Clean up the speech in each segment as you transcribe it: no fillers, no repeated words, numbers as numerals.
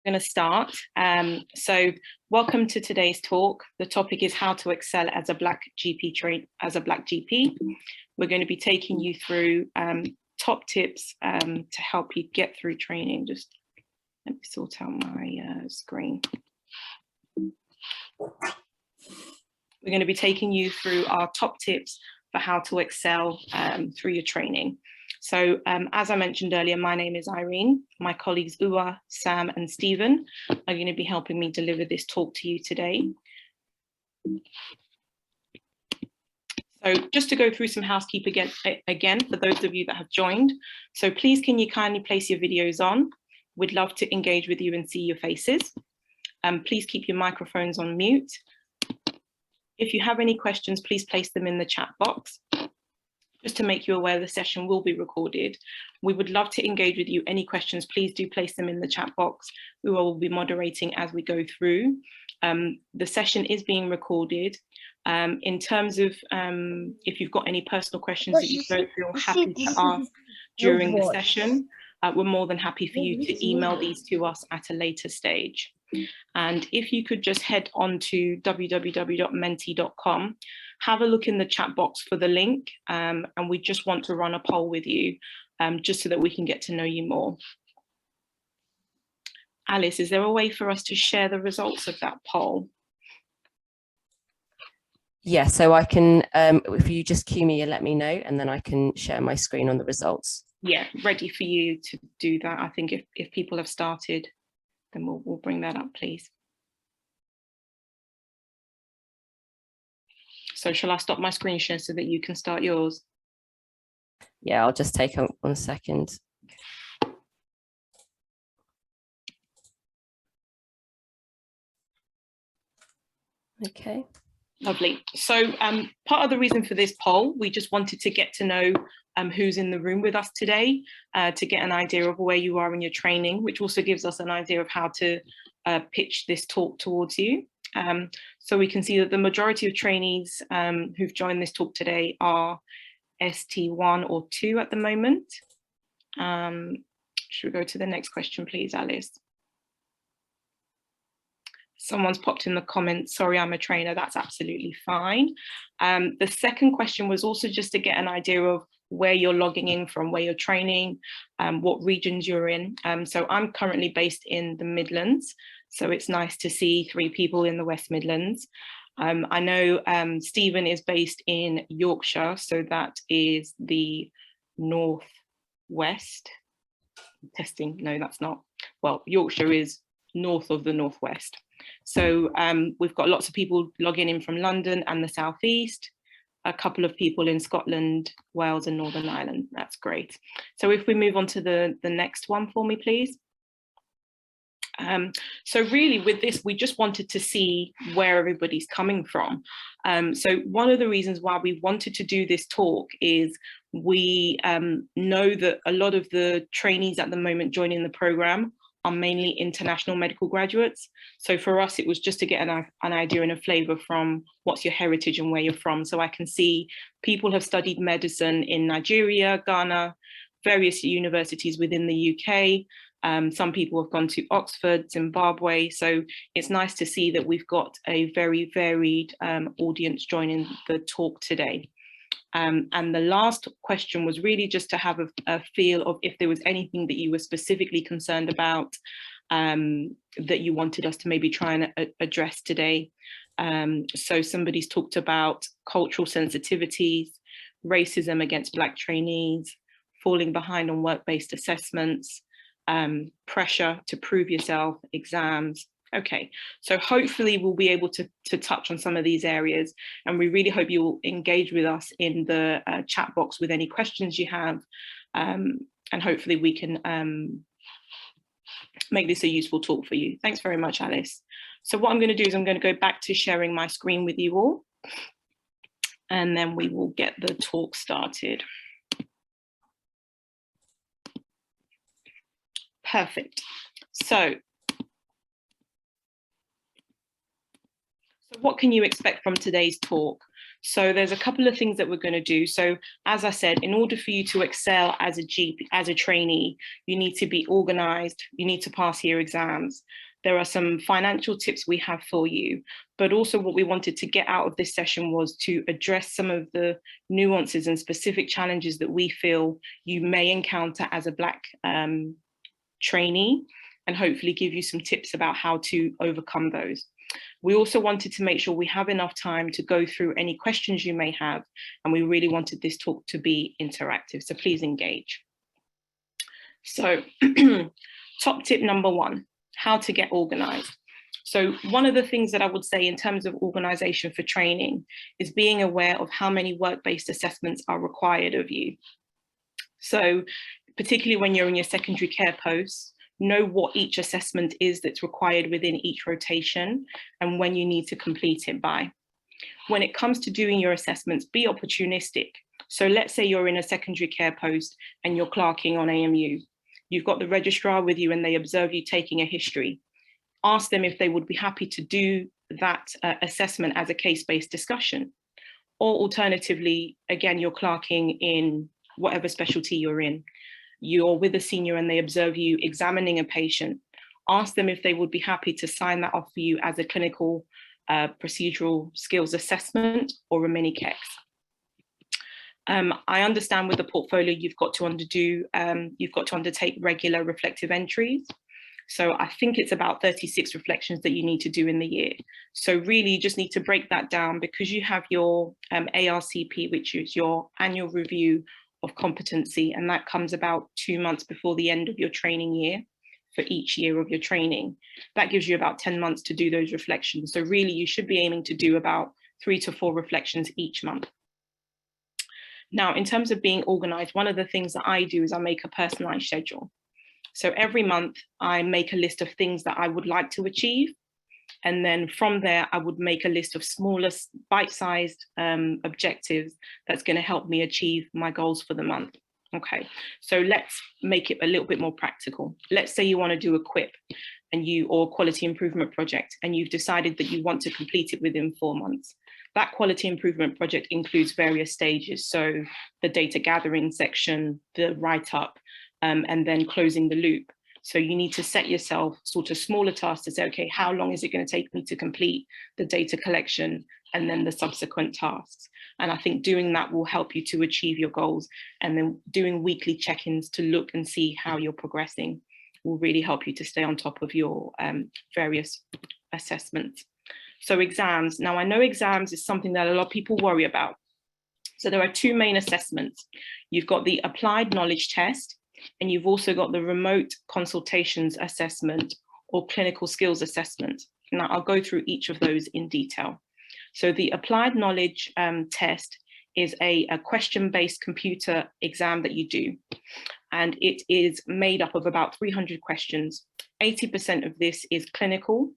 Going to start. So welcome to today's talk. The topic is how to excel as a Black GP. We're going to be taking you through top tips to help you get through training. Just let me sort out my screen. We're going to be taking you through our top tips for how to excel through your training. So as I mentioned earlier, my name is Irene. My colleagues Uwa, Sam and Stephen are going to be helping me deliver this talk to you today. So just to go through some housekeeping again for those of you that have joined. So please can you kindly place your videos on? We'd love to engage with you and see your faces. Please keep your microphones on mute. If you have any questions, please place them in the chat box. Just to make you aware, the session will be recorded. We would love to engage with you. Any questions, please do place them in the chat box. We will be moderating as we go through. The session is being recorded. In terms of if you've got any personal questions that you don't feel happy to ask during the session, we're more than happy for you to email these to us at a later stage. And if you could just head on to www.menti.com, have a look in the chat box for the link, and we just want to run a poll with you just so that we can get to know you more. Alice, is there a way for us to share the results of that poll? Yeah, so I can, if you just cue me and let me know, and then I can share my screen on the results. Yeah, ready for you to do that. I think if people have started, then we'll bring that up, please. So shall I stop my screen share so that you can start yours? Yeah, I'll just take 1 second. Okay. Lovely. So part of the reason for this poll, we just wanted to get to know who's in the room with us today, to get an idea of where you are in your training, which also gives us an idea of how to pitch this talk towards you. So we can see that the majority of trainees who've joined this talk today are ST1 or 2 at the moment. Should we go to the next question, please, Alice? Someone's popped in the comments, sorry, I'm a trainer, that's absolutely fine. The second question was also just to get an idea of where you're logging in from, where you're training, what regions you're in. So I'm currently based in the Midlands, so it's nice to see 3 people in the West Midlands. I know Stephen is based in Yorkshire, so that is the northwest. Testing, no, that's not. Well, Yorkshire is north of the northwest. So we've got lots of people logging in from London and the southeast, a couple of people in Scotland, Wales and Northern Ireland. That's great. So if we move on to the next one for me, please. So really with this, we just wanted to see where everybody's coming from. So one of the reasons why we wanted to do this talk is we know that a lot of the trainees at the moment joining the programme are mainly international medical graduates. So for us, it was just to get an idea and a flavour from what's your heritage and where you're from. So I can see people have studied medicine in Nigeria, Ghana, various universities within the UK. Some people have gone to Oxford, Zimbabwe. So it's nice to see that we've got a very varied audience joining the talk today. And the last question was really just to have a feel of if there was anything that you were specifically concerned about that you wanted us to maybe try and address today. So somebody's talked about cultural sensitivities, racism against Black trainees, falling behind on work-based assessments, pressure to prove yourself, exams. Okay, so hopefully we'll be able to touch on some of these areas, and we really hope you will engage with us in the chat box with any questions you have, and hopefully we can make this a useful talk for you. Thanks very much, Alice. So what I'm going to do is I'm going to go back to sharing my screen with you all, and then we will get the talk started. Perfect. So what can you expect from today's talk? So there's a couple of things that we're going to do. So as I said, in order for you to excel as a GP, as a trainee, you need to be organized, you need to pass your exams. There are some financial tips we have for you, but also what we wanted to get out of this session was to address some of the nuances and specific challenges that we feel you may encounter as a Black trainee, and hopefully give you some tips about how to overcome those. We also wanted to make sure we have enough time to go through any questions you may have, and we really wanted this talk to be interactive, so please engage. So top tip number one, how to get organized. So one of the things that I would say in terms of organization for training is being aware of how many work-based assessments are required of you. So particularly when you're in your secondary care posts, know what each assessment is that's required within each rotation and when you need to complete it by. When it comes to doing your assessments, be opportunistic. So let's say you're in a secondary care post and you're clerking on AMU. You've got the registrar with you and they observe you taking a history. Ask them if they would be happy to do that assessment as a case-based discussion. Or alternatively, again, you're clerking in whatever specialty you're in. You're with a senior and they observe you examining a patient. Ask them if they would be happy to sign that off for you as a clinical procedural skills assessment or a mini KEX. I understand with the portfolio you've got to undertake regular reflective entries. So I think it's about 36 reflections that you need to do in the year. So really you just need to break that down because you have your ARCP, which is your annual review of competency, and that comes about 2 months before the end of your training year for each year of your training. That gives you about 10 months to do those reflections. So really you should be aiming to do about 3 to 4 reflections each month. Now, in terms of being organized, one of the things that I do is I make a personalized schedule. So every month I make a list of things that I would like to achieve. And then from there, I would make a list of smaller bite-sized objectives that's going to help me achieve my goals for the month. Okay, so let's make it a little bit more practical. Let's say you want to do a QIP or quality improvement project, and you've decided that you want to complete it within 4 months. That quality improvement project includes various stages. So the data gathering section, the write-up, and then closing the loop. So you need to set yourself sort of smaller tasks to say, okay, how long is it going to take me to complete the data collection and then the subsequent tasks? And I think doing that will help you to achieve your goals, and then doing weekly check-ins to look and see how you're progressing will really help you to stay on top of your various assessments. So exams. Now I know exams is something that a lot of people worry about. So there are 2 main assessments. You've got the applied knowledge test, and you've also got the remote consultations assessment or clinical skills assessment. Now I'll go through each of those in detail. So the applied knowledge test is a question-based computer exam that you do. And it is made up of about 300 questions. 80% of this is clinical,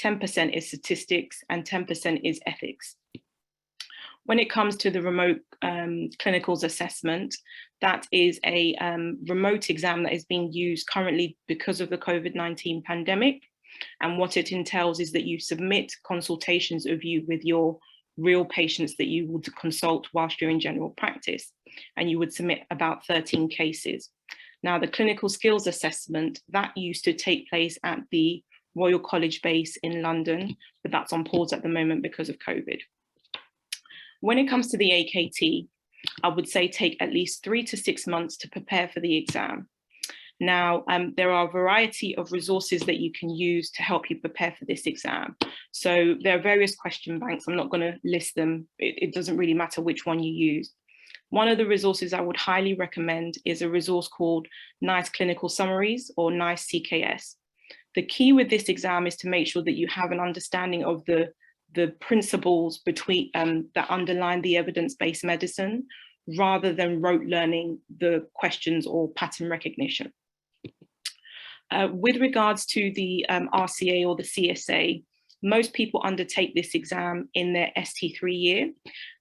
10% is statistics, and 10% is ethics. When it comes to the remote clinicals assessment, that is a remote exam that is being used currently because of the COVID-19 pandemic. And what it entails is that you submit consultations of you with your real patients that you would consult whilst you're in general practice. And you would submit about 13 cases. Now, the clinical skills assessment, that used to take place at the Royal College base in London, but that's on pause at the moment because of COVID. When it comes to the AKT, I would say take at least 3 to 6 months to prepare for the exam. Now, there are a variety of resources that you can use to help you prepare for this exam. So there are various question banks. I'm not going to list them. It doesn't really matter which one you use. One of the resources I would highly recommend is a resource called NICE Clinical Summaries, or NICE CKS. The key with this exam is to make sure that you have an understanding of the principles between that underline the evidence-based medicine, rather than rote learning the questions or pattern recognition. With regards to the RCA or the CSA, most people undertake this exam in their ST3 year.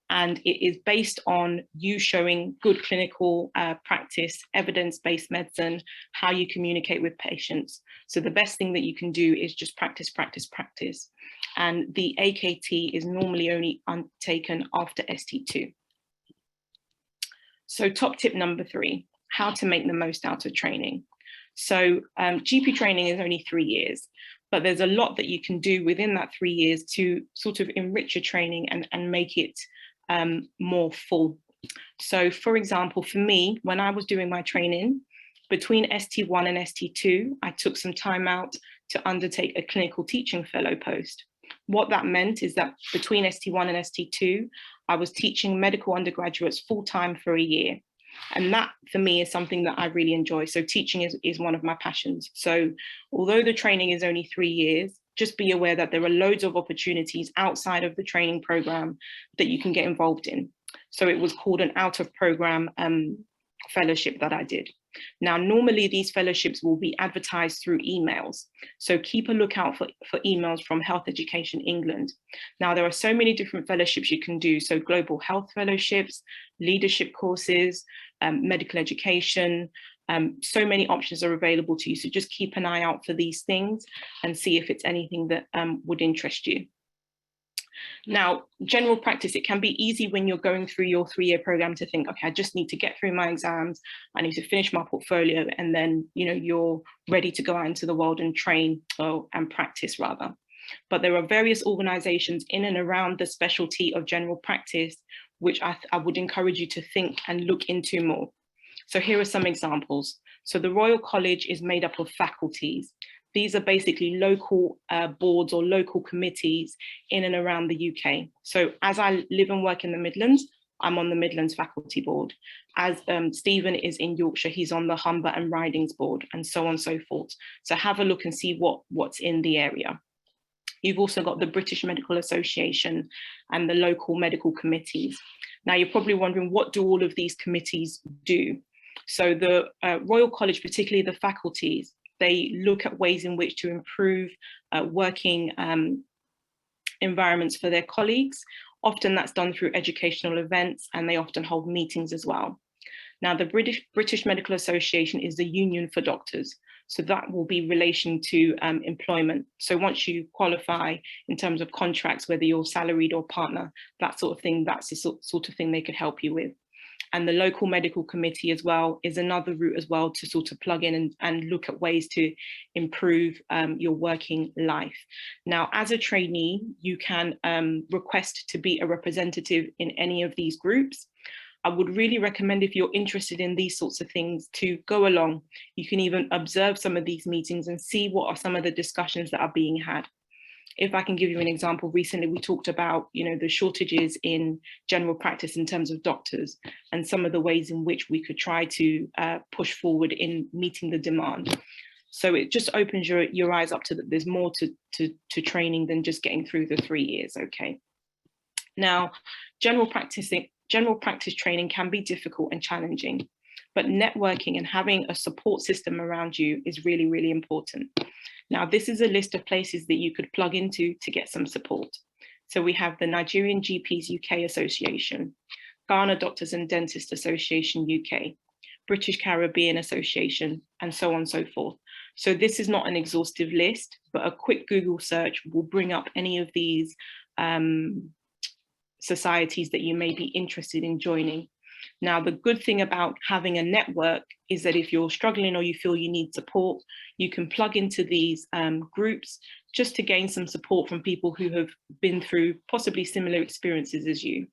And it is based on you showing good clinical practice, evidence-based medicine, how you communicate with patients. So the best thing that you can do is just practice, practice, practice. And the AKT is normally only undertaken after ST2. So top tip number 3, how to make the most out of training. So GP training is only 3 years, but there's a lot that you can do within that 3 years to sort of enrich your training and make it more full. So for example, for me, when I was doing my training, between ST1 and ST2, I took some time out to undertake a clinical teaching fellow post. What that meant is that between ST1 and ST2, I was teaching medical undergraduates full-time for a year. And that for me is something that I really enjoy. So teaching is one of my passions. So although the training is only 3 years, just be aware that there are loads of opportunities outside of the training program that you can get involved in. So it was called an out of program fellowship that I did. Now, normally these fellowships will be advertised through emails. So keep a lookout for emails from Health Education England. Now, there are so many different fellowships you can do. So global health fellowships, leadership courses, medical education, so many options are available to you. So just keep an eye out for these things and see if it's anything that would interest you. Now, general practice, it can be easy when you're going through your 3-year program to think, okay, I just need to get through my exams, I need to finish my portfolio, and then you're ready to go out into the world and train and practice rather. But there are various organizations in and around the specialty of general practice, which I would encourage you to think and look into more. So here are some examples. So the Royal College is made up of faculties. These are basically local boards or local committees in and around the UK. So as I live and work in the Midlands, I'm on the Midlands Faculty Board. As Stephen is in Yorkshire, he's on the Humber and Ridings Board, and so on and so forth. So have a look and see what's in the area. You've also got the British Medical Association and the local medical committees. Now you're probably wondering, what do all of these committees do? So the Royal College, particularly the faculties, they look at ways in which to improve working environments for their colleagues. Often that's done through educational events, and they often hold meetings as well. Now, the British Medical Association is the union for doctors. So that will be relation to employment. So once you qualify in terms of contracts, whether you're salaried or partner, that sort of thing, that's the sort of thing they could help you with. And the local medical committee as well is another route as well to sort of plug in and look at ways to improve your working life. Now, as a trainee, you can request to be a representative in any of these groups. I would really recommend, if you're interested in these sorts of things, to go along. You can even observe some of these meetings and see what are some of the discussions that are being had. If I can give you an example, recently we talked about, the shortages in general practice in terms of doctors and some of the ways in which we could try to push forward in meeting the demand. So it just opens your eyes up to that there's more to training than just getting through the 3 years, okay? Now, general practice training can be difficult and challenging, but networking and having a support system around you is really, really important. Now, this is a list of places that you could plug into to get some support. So we have the Nigerian GPs UK Association, Ghana Doctors and Dentists Association UK, British Caribbean Association, and so on and so forth. So this is not an exhaustive list, but a quick Google search will bring up any of these societies that you may be interested in joining. Now, the good thing about having a network is that if you're struggling or you feel you need support, you can plug into these groups just to gain some support from people who have been through possibly similar experiences as you.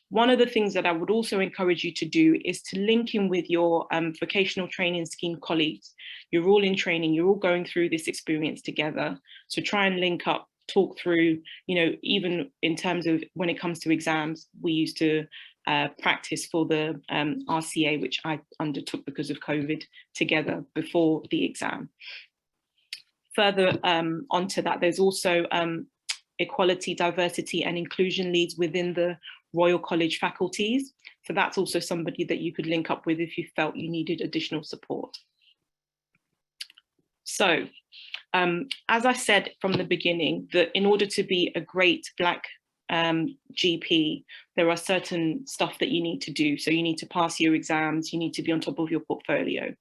One of the things that I would also encourage you to do is to link in with your vocational training scheme colleagues. You're all in training, you're all going through this experience together. So try and link up, talk through, even in terms of when it comes to exams, we used to practice for the RCA, which I undertook because of COVID, together before the exam. Further onto that, there's also equality, diversity and inclusion leads within the Royal College faculties. So that's also somebody that you could link up with if you felt you needed additional support. So as I said from the beginning, that in order to be a great Black GP, there are certain stuff that you need to do. So you need to pass your exams, you need to be on top of your portfolio.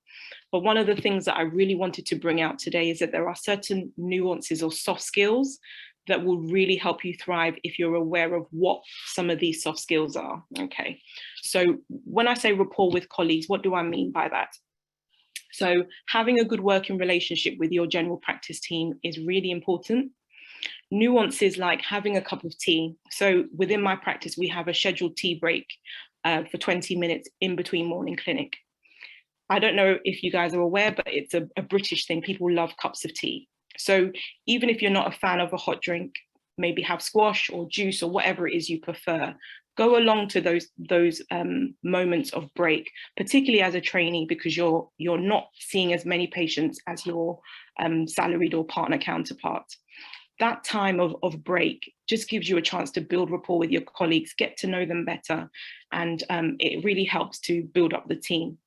But one of the things that I really wanted to bring out today is that there are certain nuances or soft skills that will really help you thrive if you're aware of what some of these soft skills are. Okay, so when I say rapport with colleagues, what do I mean by that? So having a good working relationship with your general practice team is really important. Nuances like having a cup of tea. So within my practice, we have a scheduled tea break for 20 minutes in between morning clinic. I don't know if you guys are aware, but it's a British thing. People love cups of tea. So even if you're not a fan of a hot drink, maybe have squash or juice or whatever it is you prefer, go along to those moments of break, particularly as a trainee, because you're not seeing as many patients as your salaried or partner counterparts. That time of break just gives you a chance to build rapport with your colleagues, get to know them better, and it really helps to build up the team.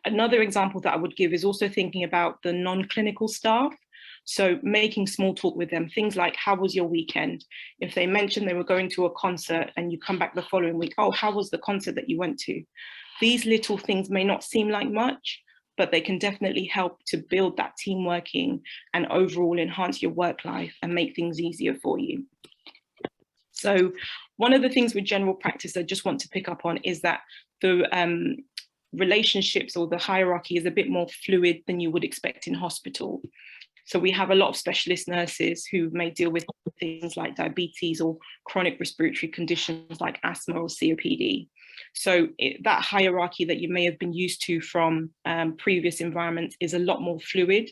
Another example that I would give is also thinking about the non-clinical staff. So making small talk with them, things like, how was your weekend? If they mentioned they were going to a concert and you come back the following week, oh, how was the concert that you went to? These little things may not seem like much, but they can definitely help to build that team working and overall enhance your work life and make things easier for you. So one of the things with general practice I just want to pick up on is that the relationships or the hierarchy is a bit more fluid than you would expect in hospital. So we have a lot of specialist nurses who may deal with things like diabetes or chronic respiratory conditions like asthma or COPD. So that hierarchy that you may have been used to from previous environments is a lot more fluid.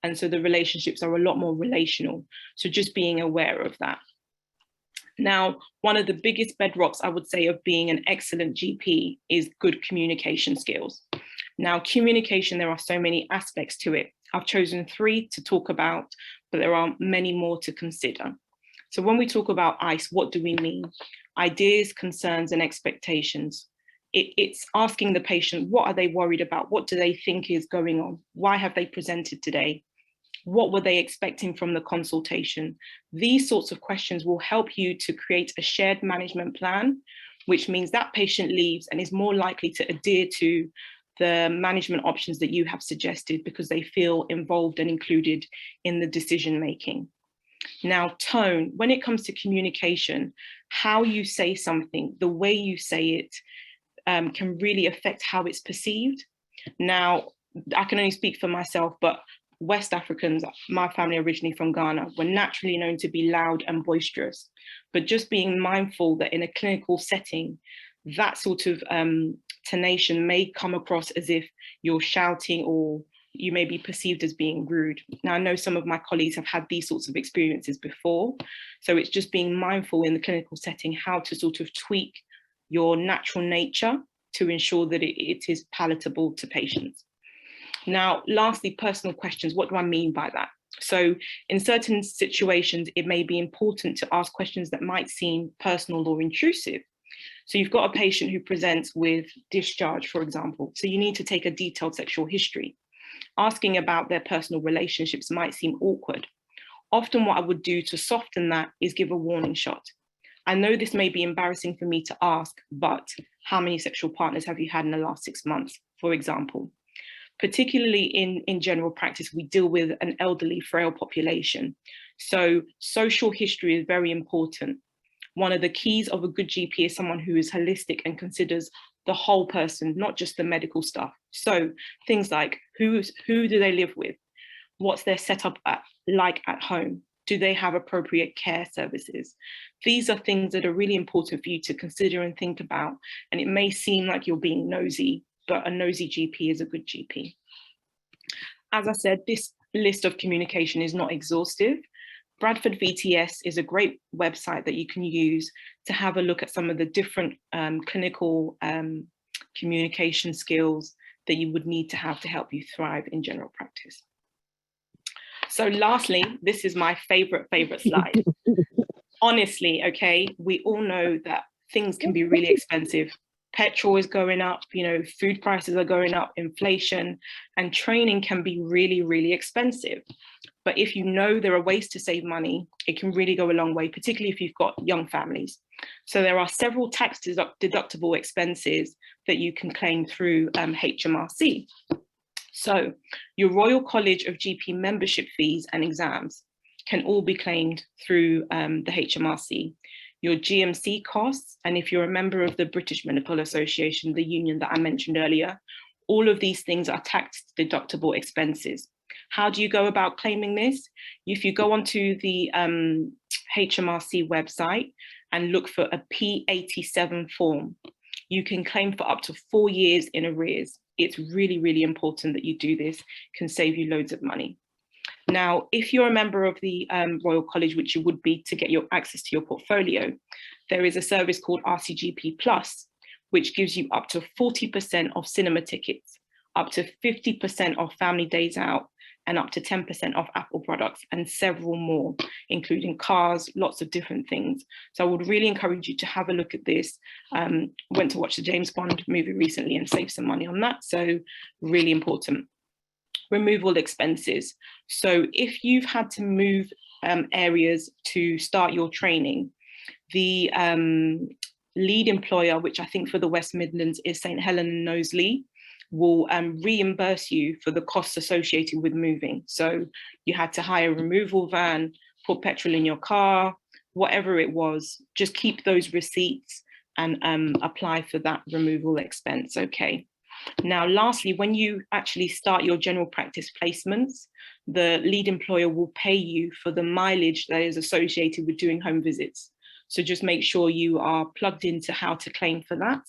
And so the relationships are a lot more relational. So just being aware of that. Now, one of the biggest bedrocks, I would say, of being an excellent GP is good communication skills. Now, communication, there are so many aspects to it. I've chosen 3 to talk about, but there are many more to consider. So when we talk about ICE, what do we mean? Ideas, concerns, and expectations. It's asking the patient, what are they worried about? What do they think is going on? Why have they presented today? What were they expecting from the consultation? These sorts of questions will help you to create a shared management plan, which means that patient leaves and is more likely to adhere to the management options that you have suggested because they feel involved and included in the decision making. Now, tone, when it comes to communication, how you say something, the way you say it can really affect how it's perceived. Now, I can only speak for myself, but West Africans, my family originally from Ghana, were naturally known to be loud and boisterous, but just being mindful that in a clinical setting, that sort of tonation may come across as if you're shouting or you may be perceived as being rude. Now, I know some of my colleagues have had these sorts of experiences before, so it's just being mindful in the clinical setting how to sort of tweak your natural nature to ensure that it is palatable to patients. Now, lastly, personal questions. What do I mean by that? So in certain situations, it may be important to ask questions that might seem personal or intrusive. So you've got a patient who presents with discharge, for example. So you need to take a detailed sexual history. Asking about their personal relationships might seem awkward. Often what I would do to soften that is give a warning shot. I know this may be embarrassing for me to ask, but how many sexual partners have you had in the last 6 months, for example? Particularly in general practice, we deal with an elderly, frail population. So social history is very important. One of the keys of a good GP is someone who is holistic and considers the whole person, not just the medical stuff. So things like who do they live with? What's their setup like at home? Do they have appropriate care services? These are things that are really important for you to consider and think about. And it may seem like you're being nosy, but a nosy GP is a good GP. As I said, this list of communication is not exhaustive. Bradford VTS is a great website that you can use to have a look at some of the different clinical communication skills that you would need to have to help you thrive in general practice. So lastly, this is my favorite slide. Honestly, okay, we all know that things can be really expensive. Petrol is going up, you know, food prices are going up, inflation, and training can be really, really expensive. But if you know there are ways to save money, it can really go a long way, particularly if you've got young families. So there are several tax deductible expenses that you can claim through HMRC. So your Royal College of GP membership fees and exams can all be claimed through the HMRC. Your GMC costs, and if you're a member of the British Medical Association, the union that I mentioned earlier, all of these things are tax deductible expenses. How do you go about claiming this? If you go onto the HMRC website and look for a P87 form, you can claim for up to 4 years in arrears. It's really, really important that you do this. It can save you loads of money. Now, if you're a member of the Royal College, which you would be to get your access to your portfolio, there is a service called RCGP Plus, which gives you up to 40% off cinema tickets, up to 50% off family days out, and up to 10% off Apple products, and several more, including cars, lots of different things. So I would really encourage you to have a look at this. Went to watch the James Bond movie recently and saved some money on that, so really important. Removal expenses. So if you've had to move areas to start your training, the lead employer, which I think for the West Midlands is St Helens and Knowsley, will reimburse you for the costs associated with moving. So you had to hire a removal van, put petrol in your car, whatever it was, just keep those receipts and apply for that removal expense, okay? Now, lastly, when you actually start your general practice placements, the lead employer will pay you for the mileage that is associated with doing home visits. So just make sure you are plugged into how to claim for that.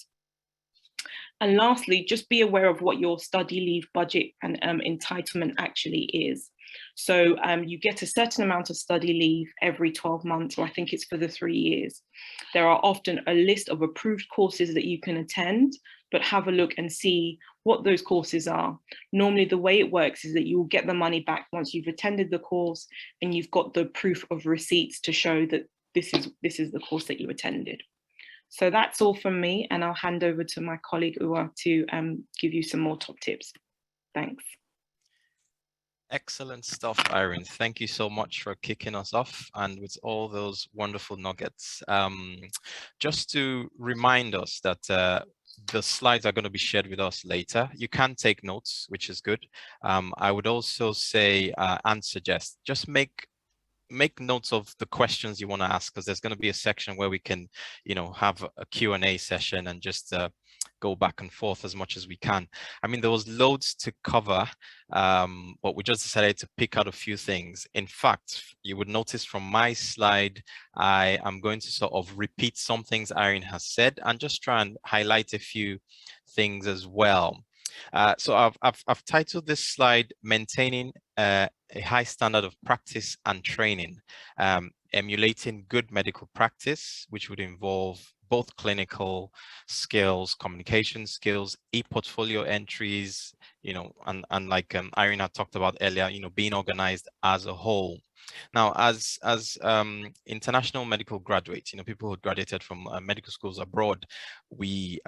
And lastly, just be aware of what your study leave budget and entitlement actually is. So you get a certain amount of study leave every 12 months, or I think it's for the 3 years. There are often a list of approved courses that you can attend, but have a look and see what those courses are. Normally the way it works is that you will get the money back once you've attended the course and you've got the proof of receipts to show that this is the course that you attended. So that's all from me, and I'll hand over to my colleague Uwa to give you some more top tips. Thanks. Excellent stuff, Irene. Thank you so much for kicking us off and with all those wonderful nuggets. Just to remind us that the slides are going to be shared with us later. You can take notes, which is good. I would also say and suggest just make notes of the questions you want to ask, because there's going to be a section where we can, you know, have a Q&A session and just go back and forth as much as we can. I mean, there was loads to cover, but we just decided to pick out a few things. In fact, you would notice from my slide, I am going to sort of repeat some things Irene has said and just try and highlight a few things as well. So I've titled this slide, Maintaining a High Standard of Practice and Training, Emulating Good Medical Practice, which would involve both clinical skills, communication skills, e-portfolio entries, you know, and like Irene had talked about earlier, you know, being organized as a whole. Now, as international medical graduates, you know, people who graduated from medical schools abroad, we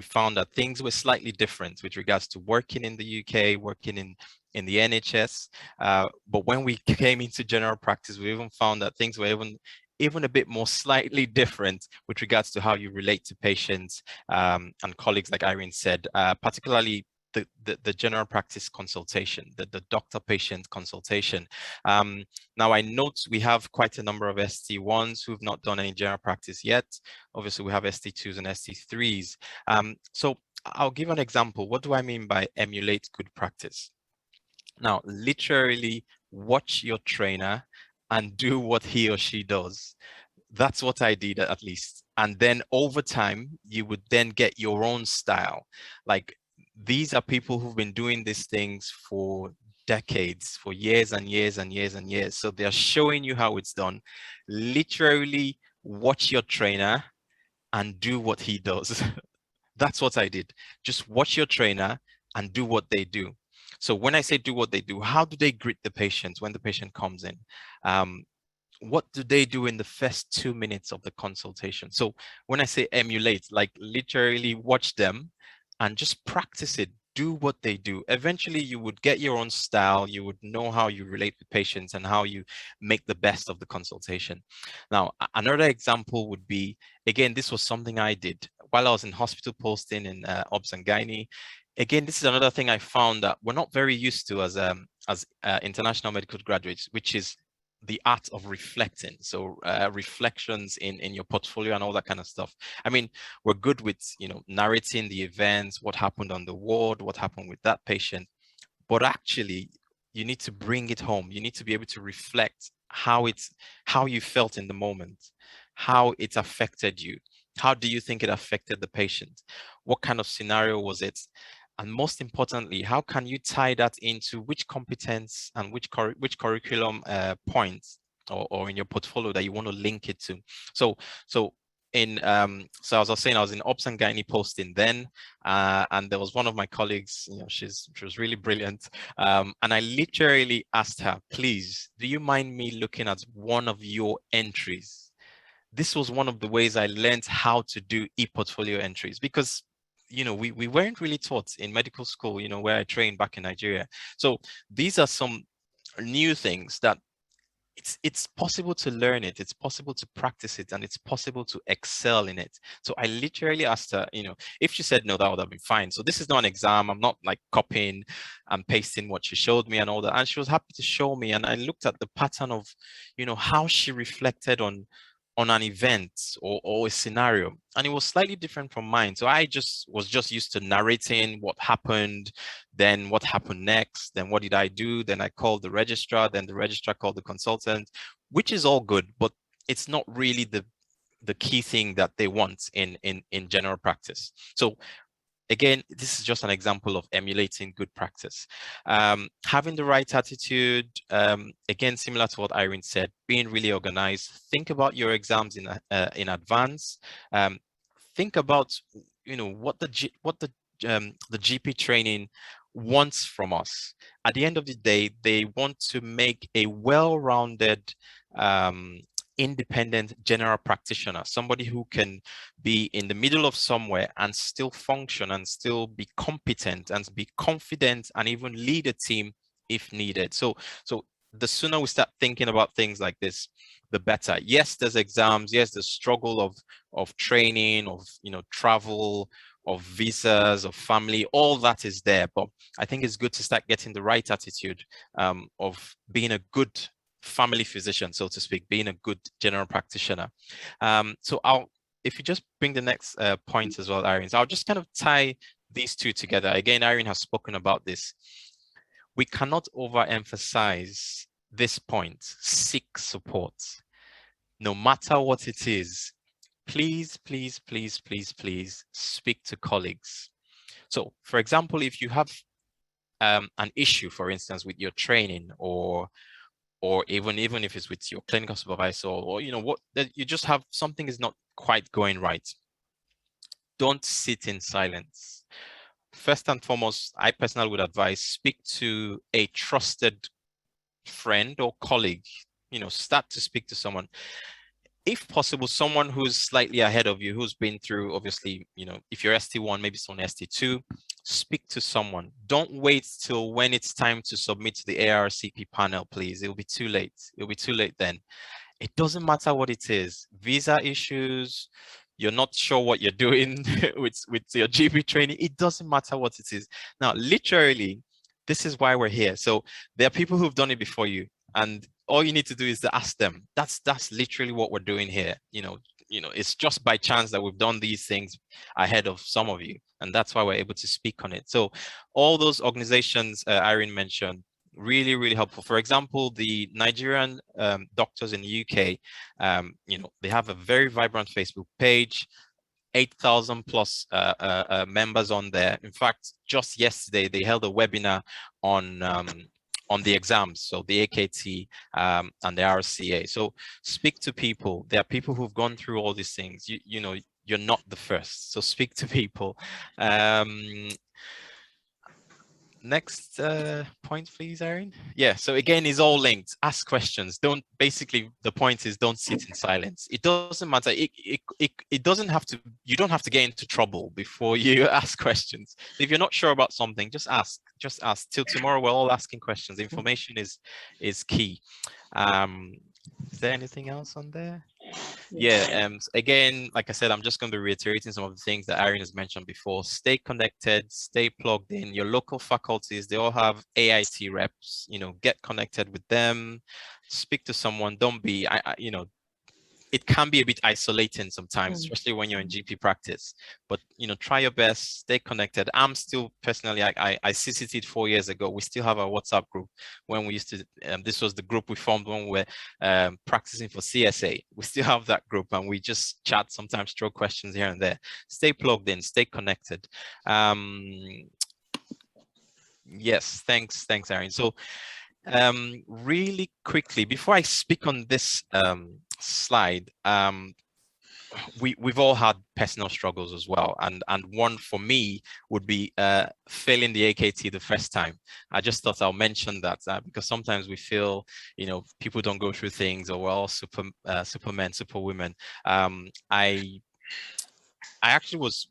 found that things were slightly different with regards to working in the UK, working in the NHS. But when we came into general practice, we even found that things were even a bit more slightly different with regards to how you relate to patients and colleagues, like Irene said, particularly the general practice consultation, the doctor-patient consultation. Now, I note we have quite a number of ST1s who've not done any general practice yet. Obviously, we have ST2s and ST3s. So I'll give an example. What do I mean by emulate good practice? Now, literally watch your trainer and do what he or she does. That's what I did, at least. And then over time, you would then get your own style. Like, these are people who've been doing these things for decades, for years and years and years and years. So they're showing you how it's done. Literally watch your trainer and do what he does. That's what I did. Just watch your trainer and do what they do. So when I say do what they do, how do they greet the patient when the patient comes in? what do they do in the first 2 minutes of the consultation? So when I say emulate, like literally watch them and just practice it. Do what they do. Eventually you would get your own style. You would know how you relate with patients and how you make the best of the consultation. Now, another example would be, again, this was something I did while I was in hospital posting in Obs and Gynae. Again, this is another thing I found that we're not very used to as international medical graduates, which is the art of reflecting. So reflections in your portfolio and all that kind of stuff. I mean, we're good with, you know, narrating the events, what happened on the ward, what happened with that patient, but actually you need to bring it home. You need to be able to reflect how you felt in the moment, how it affected you. How do you think it affected the patient? What kind of scenario was it? And most importantly, how can you tie that into which competence and which curriculum points or in your portfolio that you want to link it to? So in so as I was saying, I was in Ops and Gynae posting then, and there was one of my colleagues, you know, she was really brilliant, and I literally asked her, please, do you mind me looking at one of your entries? This was one of the ways I learned how to do e-portfolio entries, because you know, we weren't really taught in medical school, you know, where I trained back in Nigeria. So these are some new things that it's possible to learn it, it's possible to practice it, and it's possible to excel in it. So I literally asked her, you know, if she said no, that would have been fine. So this is not an exam. I'm not like copying and pasting what she showed me and all that. And she was happy to show me. And I looked at the pattern of, you know, how she reflected on an event or a scenario, and it was slightly different from mine. So I was just used to narrating what happened, then what happened next, then what did I do, then I called the registrar, then the registrar called the consultant, which is all good, but it's not really the key thing that they want in general practice. So again, this is just an example of emulating good practice. Having the right attitude, again, similar to what Irene said, being really organized. Think about your exams in advance. Think about, you know, what the GP training wants from us. At the end of the day, they want to make a well-rounded, independent general practitioner, somebody who can be in the middle of somewhere and still function and still be competent and be confident and even lead a team if needed. So the sooner we start thinking about things like this, the better. Yes, there's exams. Yes, there's struggle of training, of, you know, travel, of visas, of family, all that is there. But I think it's good to start getting the right attitude of being a good family physician, so to speak, being a good general practitioner. So if you just bring the next point as well, Irene, so I'll just kind of tie these two together. Again, Irene has spoken about this. We cannot overemphasize this point. Seek support. No matter what it is, please, please, please, please, please speak to colleagues. So, for example, if you have an issue, for instance, with your training, or even if it's with your clinical supervisor, or you know what, that you just have something is not quite going right, don't sit in silence. First and foremost, I personally would advise, speak to a trusted friend or colleague. You know, start to speak to someone, if possible, someone who's slightly ahead of you, who's been through, obviously, you know, if you're ST1, maybe someone ST2, speak to someone. Don't wait till when it's time to submit to the ARCP panel, please. It'll be too late. It'll be too late then. It doesn't matter what it is. Visa issues, you're not sure what you're doing with your GP training. It doesn't matter what it is. Now, literally, this is why we're here. So there are people who've done it before you, and all you need to do is to ask them. That's literally what we're doing here. You know, it's just by chance that we've done these things ahead of some of you, and that's why we're able to speak on it. So all those organizations Irene mentioned, really, really helpful. For example, the Nigerian doctors in the UK, you know, they have a very vibrant Facebook page, 8,000 plus members on there. In fact, just yesterday, they held a webinar on the exams, so the AKT and the RCA. So speak to people. There are people who've gone through all these things. You know, you're not the first, so speak to people. Next point, please, Irene. Yeah, so again, it's all linked. Ask questions. Basically, the point is don't sit in silence. It doesn't matter. It doesn't have to, you don't have to get into trouble before you ask questions. If you're not sure about something, just ask. Just ask. Till tomorrow, we're all asking questions. Information is key. Is there anything else on there? Yeah, again, like I said, I'm just going to be reiterating some of the things that Irene has mentioned before. Stay connected, stay plugged in. Your local faculties, they all have AIT reps, get connected with them, speak to someone. Don't be, it can be a bit isolating sometimes, especially when you're in GP practice, but try your best, stay connected. I'm still personally, I CCT'd 4 years ago. We still have a WhatsApp group when we used to, this was the group we formed when we were practicing for CSA. We still have that group and we just chat, sometimes throw questions here and there. Stay plugged in, stay connected. Yes, thanks, Irene. So really quickly, before I speak on this slide, we've all had personal struggles as well, and one for me would be failing the AKT the first time. I just thought I'll mention that because sometimes we feel people don't go through things, or we're all supermen, superwomen.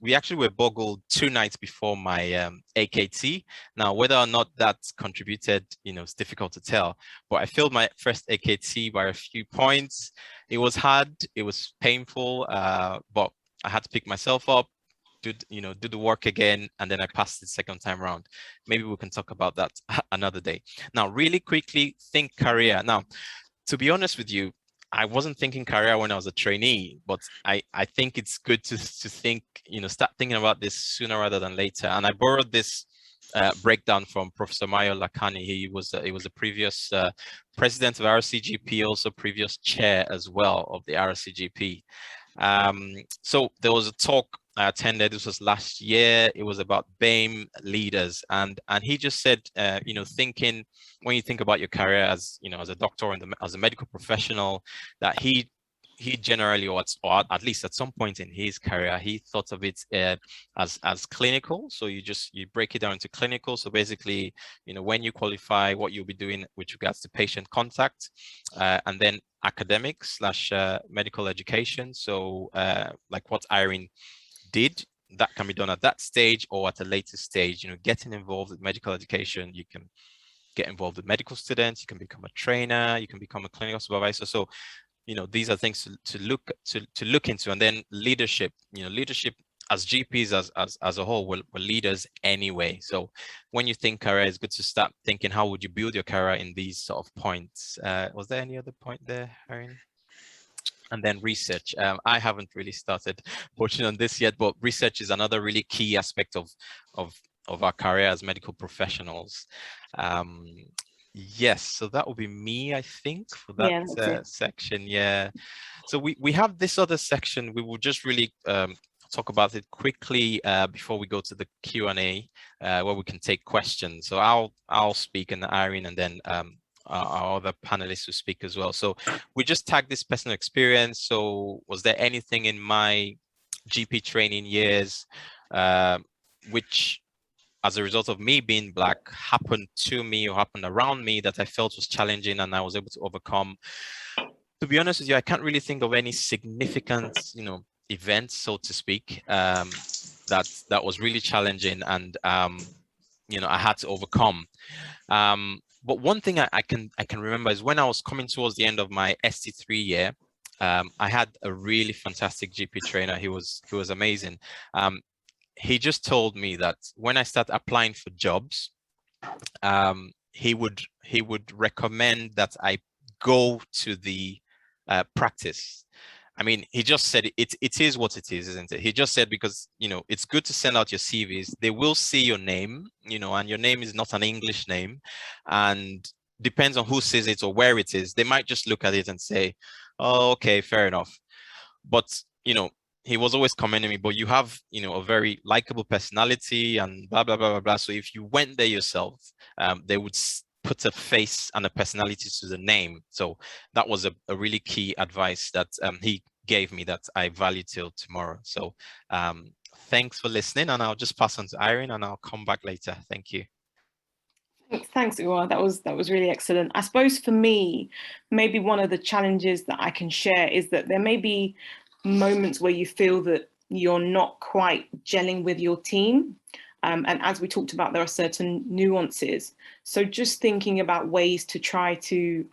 We actually were boggled 2 nights before my AKT. Now, whether or not that contributed, it's difficult to tell, but I failed my first AKT by a few points. It was hard, it was painful, but I had to pick myself up, do the work again, and then I passed the second time around. Maybe we can talk about that another day. Now, really quickly, think career. Now, to be honest with you, I wasn't thinking career when I was a trainee, but I think it's good to think, start thinking about this sooner rather than later. And I borrowed this breakdown from Professor Mayo Lakani. He was a previous president of RCGP, also previous chair as well of the RCGP. So there was a talk I attended, this was last year. It was about BAME leaders, and he just said, thinking, when you think about your career as as a doctor and as a medical professional, that he generally, or at least at some point in his career, he thought of it as clinical. So you break it down into clinical. So basically, when you qualify, what you'll be doing with regards to patient contact, and then academic / medical education. So like what Irene did, that can be done at that stage or at a later stage. Getting involved with medical education, you can get involved with medical students, you can become a trainer, you can become a clinical supervisor. So these are things to look into. And then leadership, leadership as GPs as a whole, we're leaders anyway. So when you think career, it's good to start thinking, how would you build your career in these sort of points? Was there any other point there, Irene? And then research. I haven't really started pushing on this yet, but research is another really key aspect of our career as medical professionals. Yes, so that will be me, I think, for that section. Yeah. So we have this other section. We will just really talk about it quickly before we go to the Q&A, where we can take questions. So I'll speak, and Irene, and then our other panelists will speak as well. So we just tagged this personal experience. So was there anything in my GP training years which, as a result of me being Black, happened to me or happened around me that I felt was challenging and I was able to overcome? To be honest with you, I can't really think of any significant, events, so to speak, that was really challenging and I had to overcome. But one thing I can remember is when I was coming towards the end of my ST3 year, I had a really fantastic GP trainer. He was amazing. He just told me that when I start applying for jobs, he would recommend that I go to the practice. I mean, he just said it is what it is, isn't it? He just said, because, it's good to send out your CVs. They will see your name, and your name is not an English name, and depends on who says it or where it is. They might just look at it and say, oh, okay, fair enough. But, he was always commending me, but you have, a very likable personality and blah, blah, blah, blah, blah. So if you went there yourself, they would put a face and a personality to the name. So that was a really key advice that he gave me that I value till tomorrow. So thanks for listening, and I'll just pass on to Irene and I'll come back later. Thank you. Thanks, Uwa. That was really excellent. I suppose for me, maybe one of the challenges that I can share is that there may be moments where you feel that you're not quite gelling with your team. And as we talked about, there are certain nuances. So just thinking about ways to try to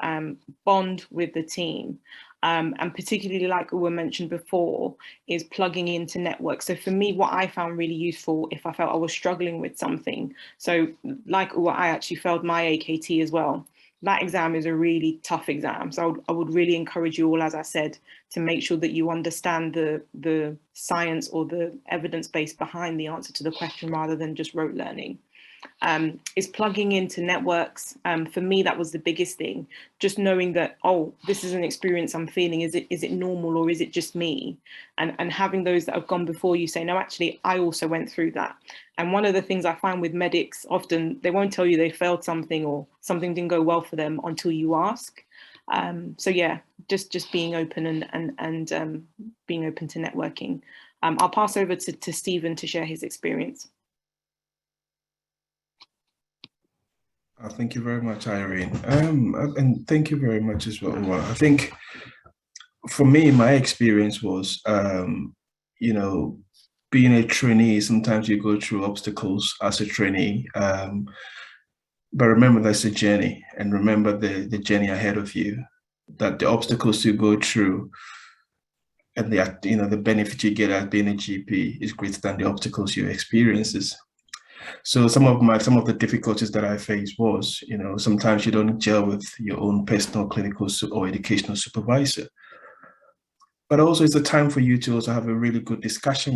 bond with the team. And particularly, like Uwa mentioned before, is plugging into networks. So for me, what I found really useful if I felt I was struggling with something. So like Uwa, I actually failed my AKT as well. That exam is a really tough exam. So I would really encourage you all, as I said, to make sure that you understand the science or the evidence base behind the answer to the question rather than just rote learning. Is plugging into networks. For me, that was the biggest thing. Just knowing that, oh, this is an experience I'm feeling. Is it normal or is it just me? And having those that have gone before you say, no, actually, I also went through that. And one of the things I find with medics, often they won't tell you they failed something or something didn't go well for them until you ask. So yeah, just being open and being open to networking. I'll pass over to Stephen to share his experience. Thank you very much, Irene. And thank you very much as well. I think for me, my experience was, you know, being a trainee, sometimes you go through obstacles as a trainee. But remember, that's a journey, and remember the journey ahead of you, that the obstacles you go through and the benefit you get as being a GP is greater than the obstacles you experiences. So some of the difficulties that I faced was, you know, sometimes you don't gel with your own personal clinical or educational supervisor. But also it's a time for you to also have a really good discussion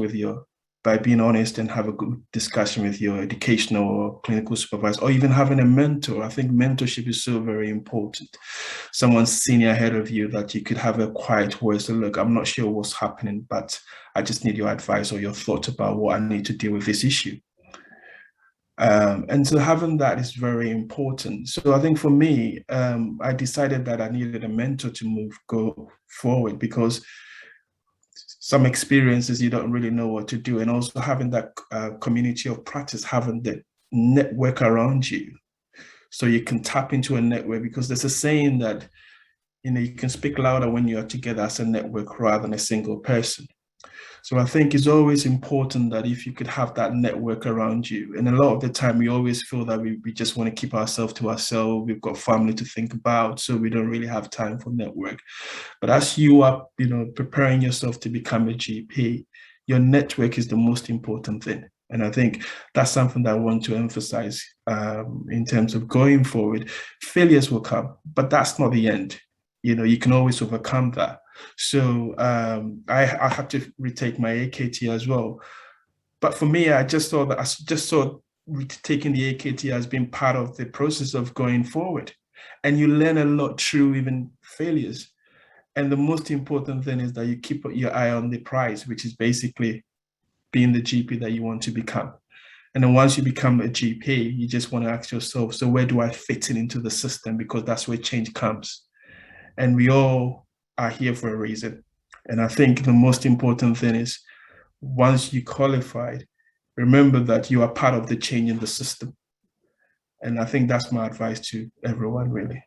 by being honest and have a good discussion with your educational or clinical supervisor, or even having a mentor. I think mentorship is so very important. Someone senior ahead of you that you could have a quiet voice. So look, I'm not sure what's happening, but I just need your advice or your thoughts about what I need to deal with this issue. And so having that is very important. So I think for me, I decided that I needed a mentor to go forward, because some experiences you don't really know what to do, and also having that community of practice, having the network around you, so you can tap into a network, because there's a saying that, you know, you can speak louder when you are together as a network rather than a single person. So I think it's always important that if you could have that network around you, and a lot of the time we always feel that we just want to keep ourselves to ourselves. We've got family to think about, so we don't really have time for network. But as you are, you know, preparing yourself to become a GP, your network is the most important thing. And I think that's something that I want to emphasize in terms of going forward. Failures will come, but that's not the end. You know, you can always overcome that. So I had to retake my AKT as well. But for me, I just saw taking the AKT as being part of the process of going forward. And you learn a lot through even failures. And the most important thing is that you keep your eye on the prize, which is basically being the GP that you want to become. And then once you become a GP, you just want to ask yourself, so where do I fit into the system? Because that's where change comes. And we all are here for a reason. And I think the most important thing is, once you qualified, remember that you are part of the change in the system. And I think that's my advice to everyone, really.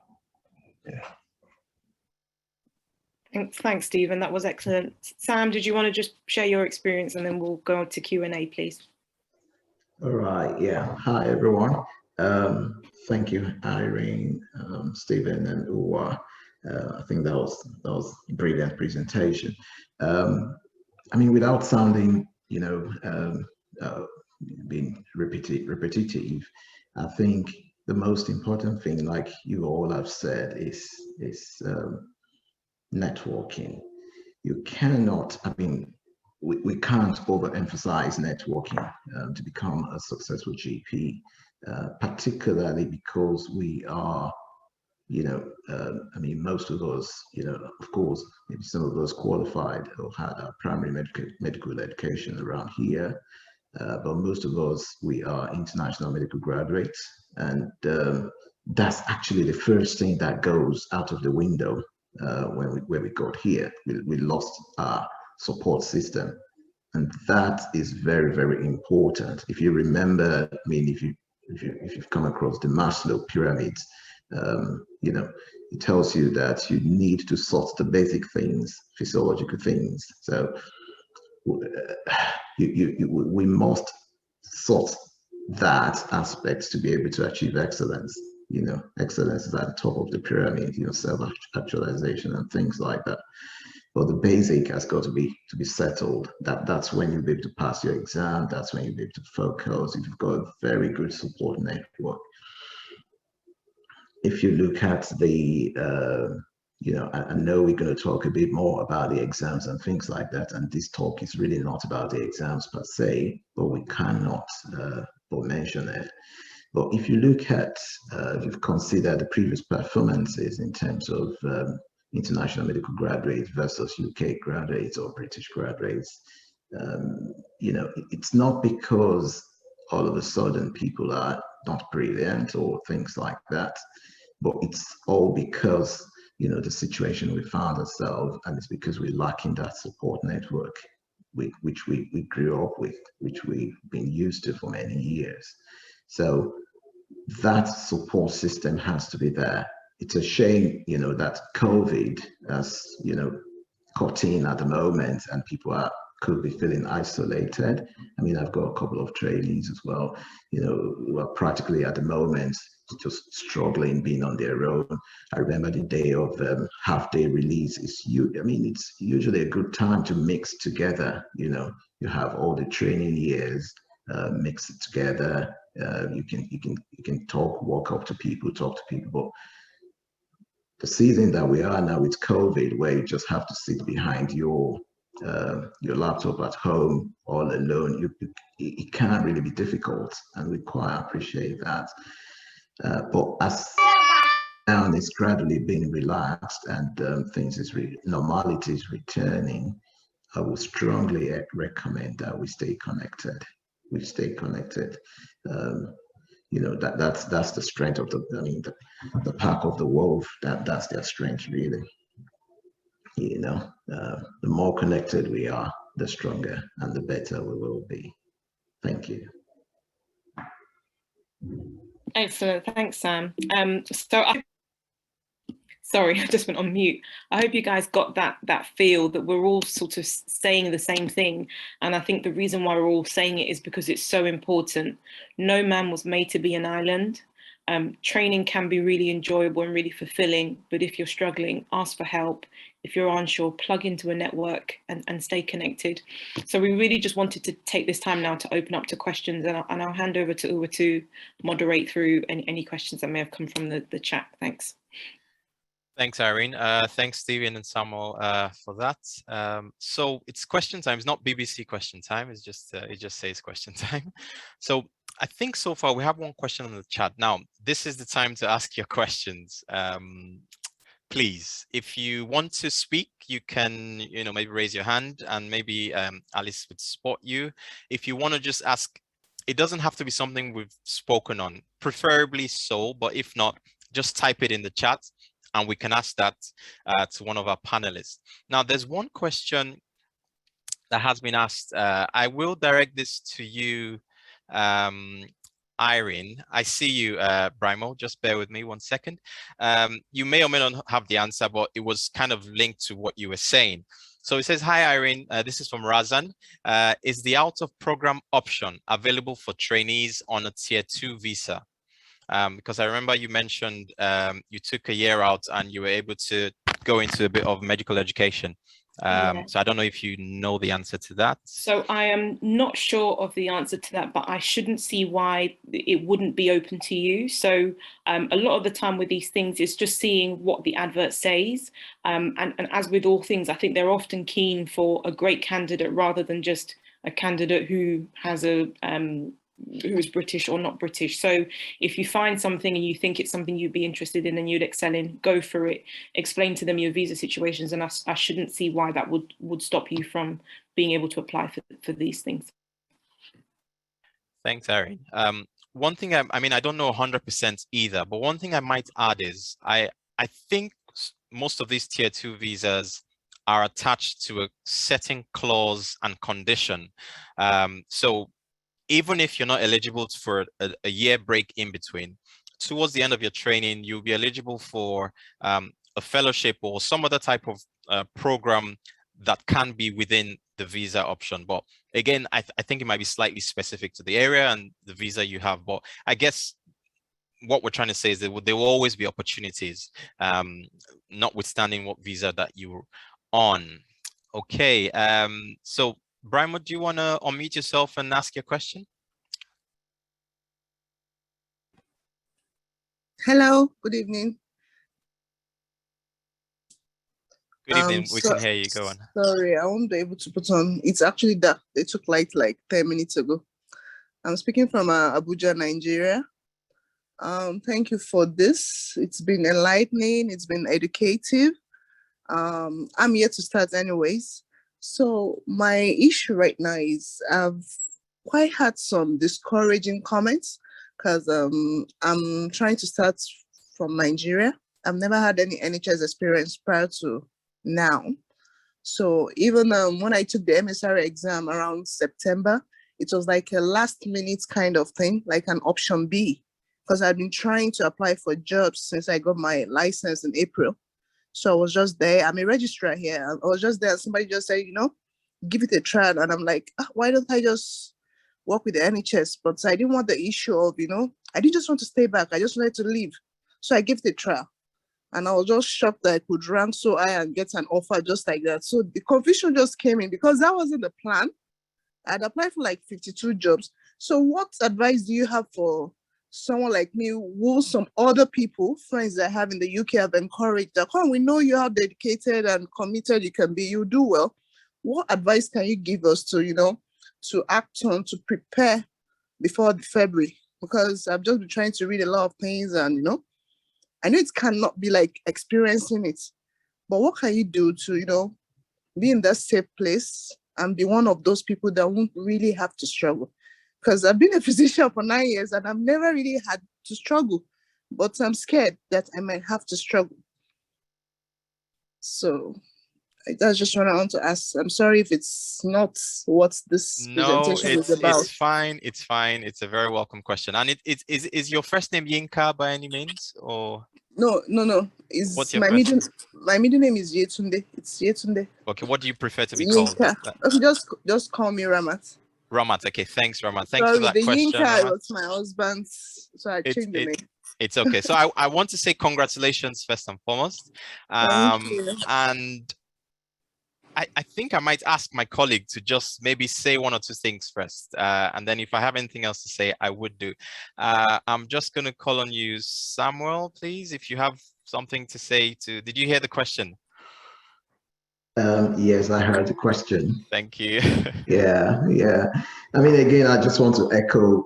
Yeah. Thanks, Stephen. That was excellent. Sam, did you want to just share your experience, and then we'll go on to Q&A, please? All right. Yeah. Hi, everyone. Thank you, Irene, Stephen, and Uwa. I think that was a brilliant presentation. I mean, without sounding, you know, being repetitive, I think the most important thing, like you all have said, is networking. You cannot, I mean, we can't overemphasize networking to become a successful GP, particularly because we are, you know, I mean, most of us, you know, of course, maybe some of us qualified or had our primary medical education around here, but most of us, we are international medical graduates, and that's actually the first thing that goes out of the window when we got here. We lost our support system, and that is very, very important. If you remember, I mean, if you if you've come across the Maslow pyramids, you know, it tells you that you need to sort the basic things, physiological things. So we must sort that aspect to be able to achieve excellence. You know, excellence is at the top of the pyramid, you know, self-actualization and things like that. But the basic has got to be settled. That's when you'll be able to pass your exam. That's when you'll be able to focus. If you've got a very good support network. If you look at the, you know, I know we're going to talk a bit more about the exams and things like that. And this talk is really not about the exams per se, but we cannot but mention it. But if you look at, if you've considered the previous performances in terms of international medical graduates versus UK graduates or British graduates, you know, it's not because all of a sudden people are not brilliant or things like that, but it's all because, you know, the situation we found ourselves, and it's because we're lacking that support network, which we grew up with, which we've been used to for many years. So that support system has to be there. It's a shame, you know, that COVID has, you know, caught in at the moment, and people could be feeling isolated. I mean, I've got a couple of trainees as well, you know, who are practically at the moment just struggling being on their own. I remember the day of half-day release. I mean, it's usually a good time to mix together. You know, you have all the training years, mix it together. You can talk, walk up to people, talk to people. But the season that we are now with COVID, where you just have to sit behind your laptop at home all alone, it can really be difficult, and we quite appreciate that. But as now it's gradually being relaxed and normality is returning, I would strongly recommend that we stay connected. We stay connected. You know, that's the strength of the pack of the wolf. That's their strength, really. You know, the more connected we are, the stronger and the better we will be. Thank you. Excellent, thanks, Sam. Sorry, I just went on mute. I hope you guys got that feel that we're all sort of saying the same thing. And I think the reason why we're all saying it is because it's so important. No man was made to be an island. Training can be really enjoyable and really fulfilling, but if you're struggling, ask for help. If you're unsure, plug into a network and stay connected. So we really just wanted to take this time now to open up to questions, and I'll hand over to Uwe to moderate through any questions that may have come from the chat. Thanks. Thanks, Irene. Thanks, Stephen and Samuel, for that. So it's question time. It's not BBC question time. It's just it just says question time. So I think so far we have one question on the chat. Now, this is the time to ask your questions. Please, if you want to speak, you can, you know, maybe raise your hand, and maybe Alice would spot you. If you want to just ask, it doesn't have to be something we've spoken on, preferably so, but if not, just type it in the chat, and we can ask that to one of our panelists. Now, there's one question that has been asked. I will direct this to you, Irene. I see you, Brimo. Just bear with me 1 second. You may or may not have the answer, but it was kind of linked to what you were saying. So it says, hi, Irene. This is from Razan. Is the out of program option available for trainees on a tier 2 visa? Because I remember you mentioned you took a year out and you were able to go into a bit of medical education. Yeah. So I don't know if you know the answer to that. So I am not sure of the answer to that, but I shouldn't see why it wouldn't be open to you. So a lot of the time with these things is just seeing what the advert says. And as with all things, I think they're often keen for a great candidate rather than just a candidate who has who's British or not British. So if you find something and you think it's something you'd be interested in and you'd excel in, go for it. Explain to them your visa situations, and I shouldn't see why that would stop you from being able to apply for these things. Thanks, Irene. One thing, I mean, I don't know 100% either, but one thing I might add is I think most of these tier 2 visas are attached to a setting clause and condition. So even if you're not eligible for a year break in between, towards the end of your training, you'll be eligible for a fellowship or some other type of program that can be within the visa option. But again, I think it might be slightly specific to the area and the visa you have. But I guess what we're trying to say is that there will always be opportunities, notwithstanding what visa that you're on. Okay, so Brian, do you want to unmute yourself and ask your question? Hello, good evening. Good evening, we can hear you, go on. Sorry, I won't be able to put on, it's actually that they took light like 10 minutes ago. I'm speaking from Abuja, Nigeria. Thank you for this. It's been enlightening, it's been educative. I'm here to start anyways. So my issue right now is I've quite had some discouraging comments because I'm trying to start from Nigeria. I've never had any NHS experience prior to now. So even when I took the MSR exam around September, it was like a last minute kind of thing, like an option B, because I've been trying to apply for jobs since I got my license in April. So I was just there. I'm a registrar here. I was just there. Somebody just said, you know, give it a try. And I'm like, why don't I just work with the NHS? But I didn't want the issue of, you know, I didn't just want to stay back. I just wanted to leave. So I gave it a try. And I was just shocked that I could rank so high and get an offer just like that. So the confusion just came in because that wasn't the plan. I'd applied for like 52 jobs. So what advice do you have for someone like me who some other people, friends that I have in the UK have encouraged that, come, we know you how dedicated and committed you can be, you do well. What advice can you give us to, you know, to act on, to prepare before February? Because I've just been trying to read a lot of things and, you know, I know it cannot be like experiencing it, but what can you do to, you know, be in that safe place and be one of those people that won't really have to struggle? Because I've been a physician for 9 years and I've never really had to struggle, but I'm scared that I might have to struggle. So that's just what I want to ask. I'm sorry if it's not what this presentation is about. It's fine. It's fine. It's a very welcome question. And is your first name Yinka by any means, or? No. What's your my middle name is Yetunde. It's Yetunde. Okay. What do you prefer to be Yinka. called? Okay, just call me Ramat. Ramat. Okay. Thanks, Ramat. Thanks for that question. Yinka was my husband's, so I changed the name. It's okay. So I want to say congratulations first and foremost. Thank you. And I think I might ask my colleague to just maybe say one or two things first. And then if I have anything else to say, I would do. I'm just going to call on you, Samuel, please, if you have something to say to, did you hear the question? Yes, I heard the question. Thank you. Yeah. I mean, again, I just want to echo,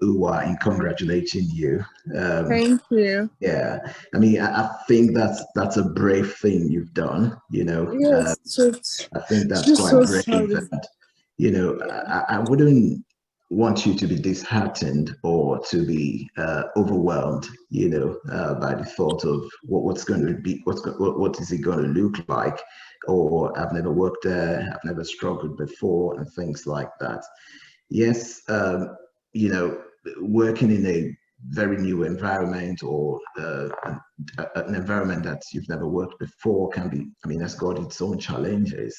Uwa in congratulating you. Thank you. Yeah, I mean, I think that's a brave thing you've done. You know, yes, I think that's quite brave. And, you know, I wouldn't want you to be disheartened or to be overwhelmed, you know, by the thought of what's going to be, what is it going to look like, or I've never worked there, I've never struggled before, and things like that. Yes, you know, working in a very new environment or an environment that you've never worked before can be, I mean, that's got its own challenges.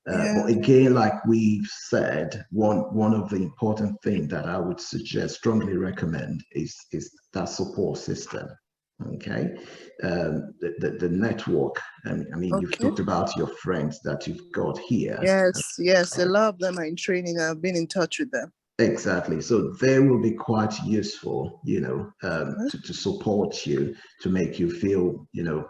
But again, like we've said, one of the important things that I would suggest, strongly recommend, is that support system. Okay, the network. I mean, you've talked about your friends that you've got here. Yes, a lot of them are in training. I've been in touch with them. Exactly. So they will be quite useful, you know, to support you, to make you feel, you know,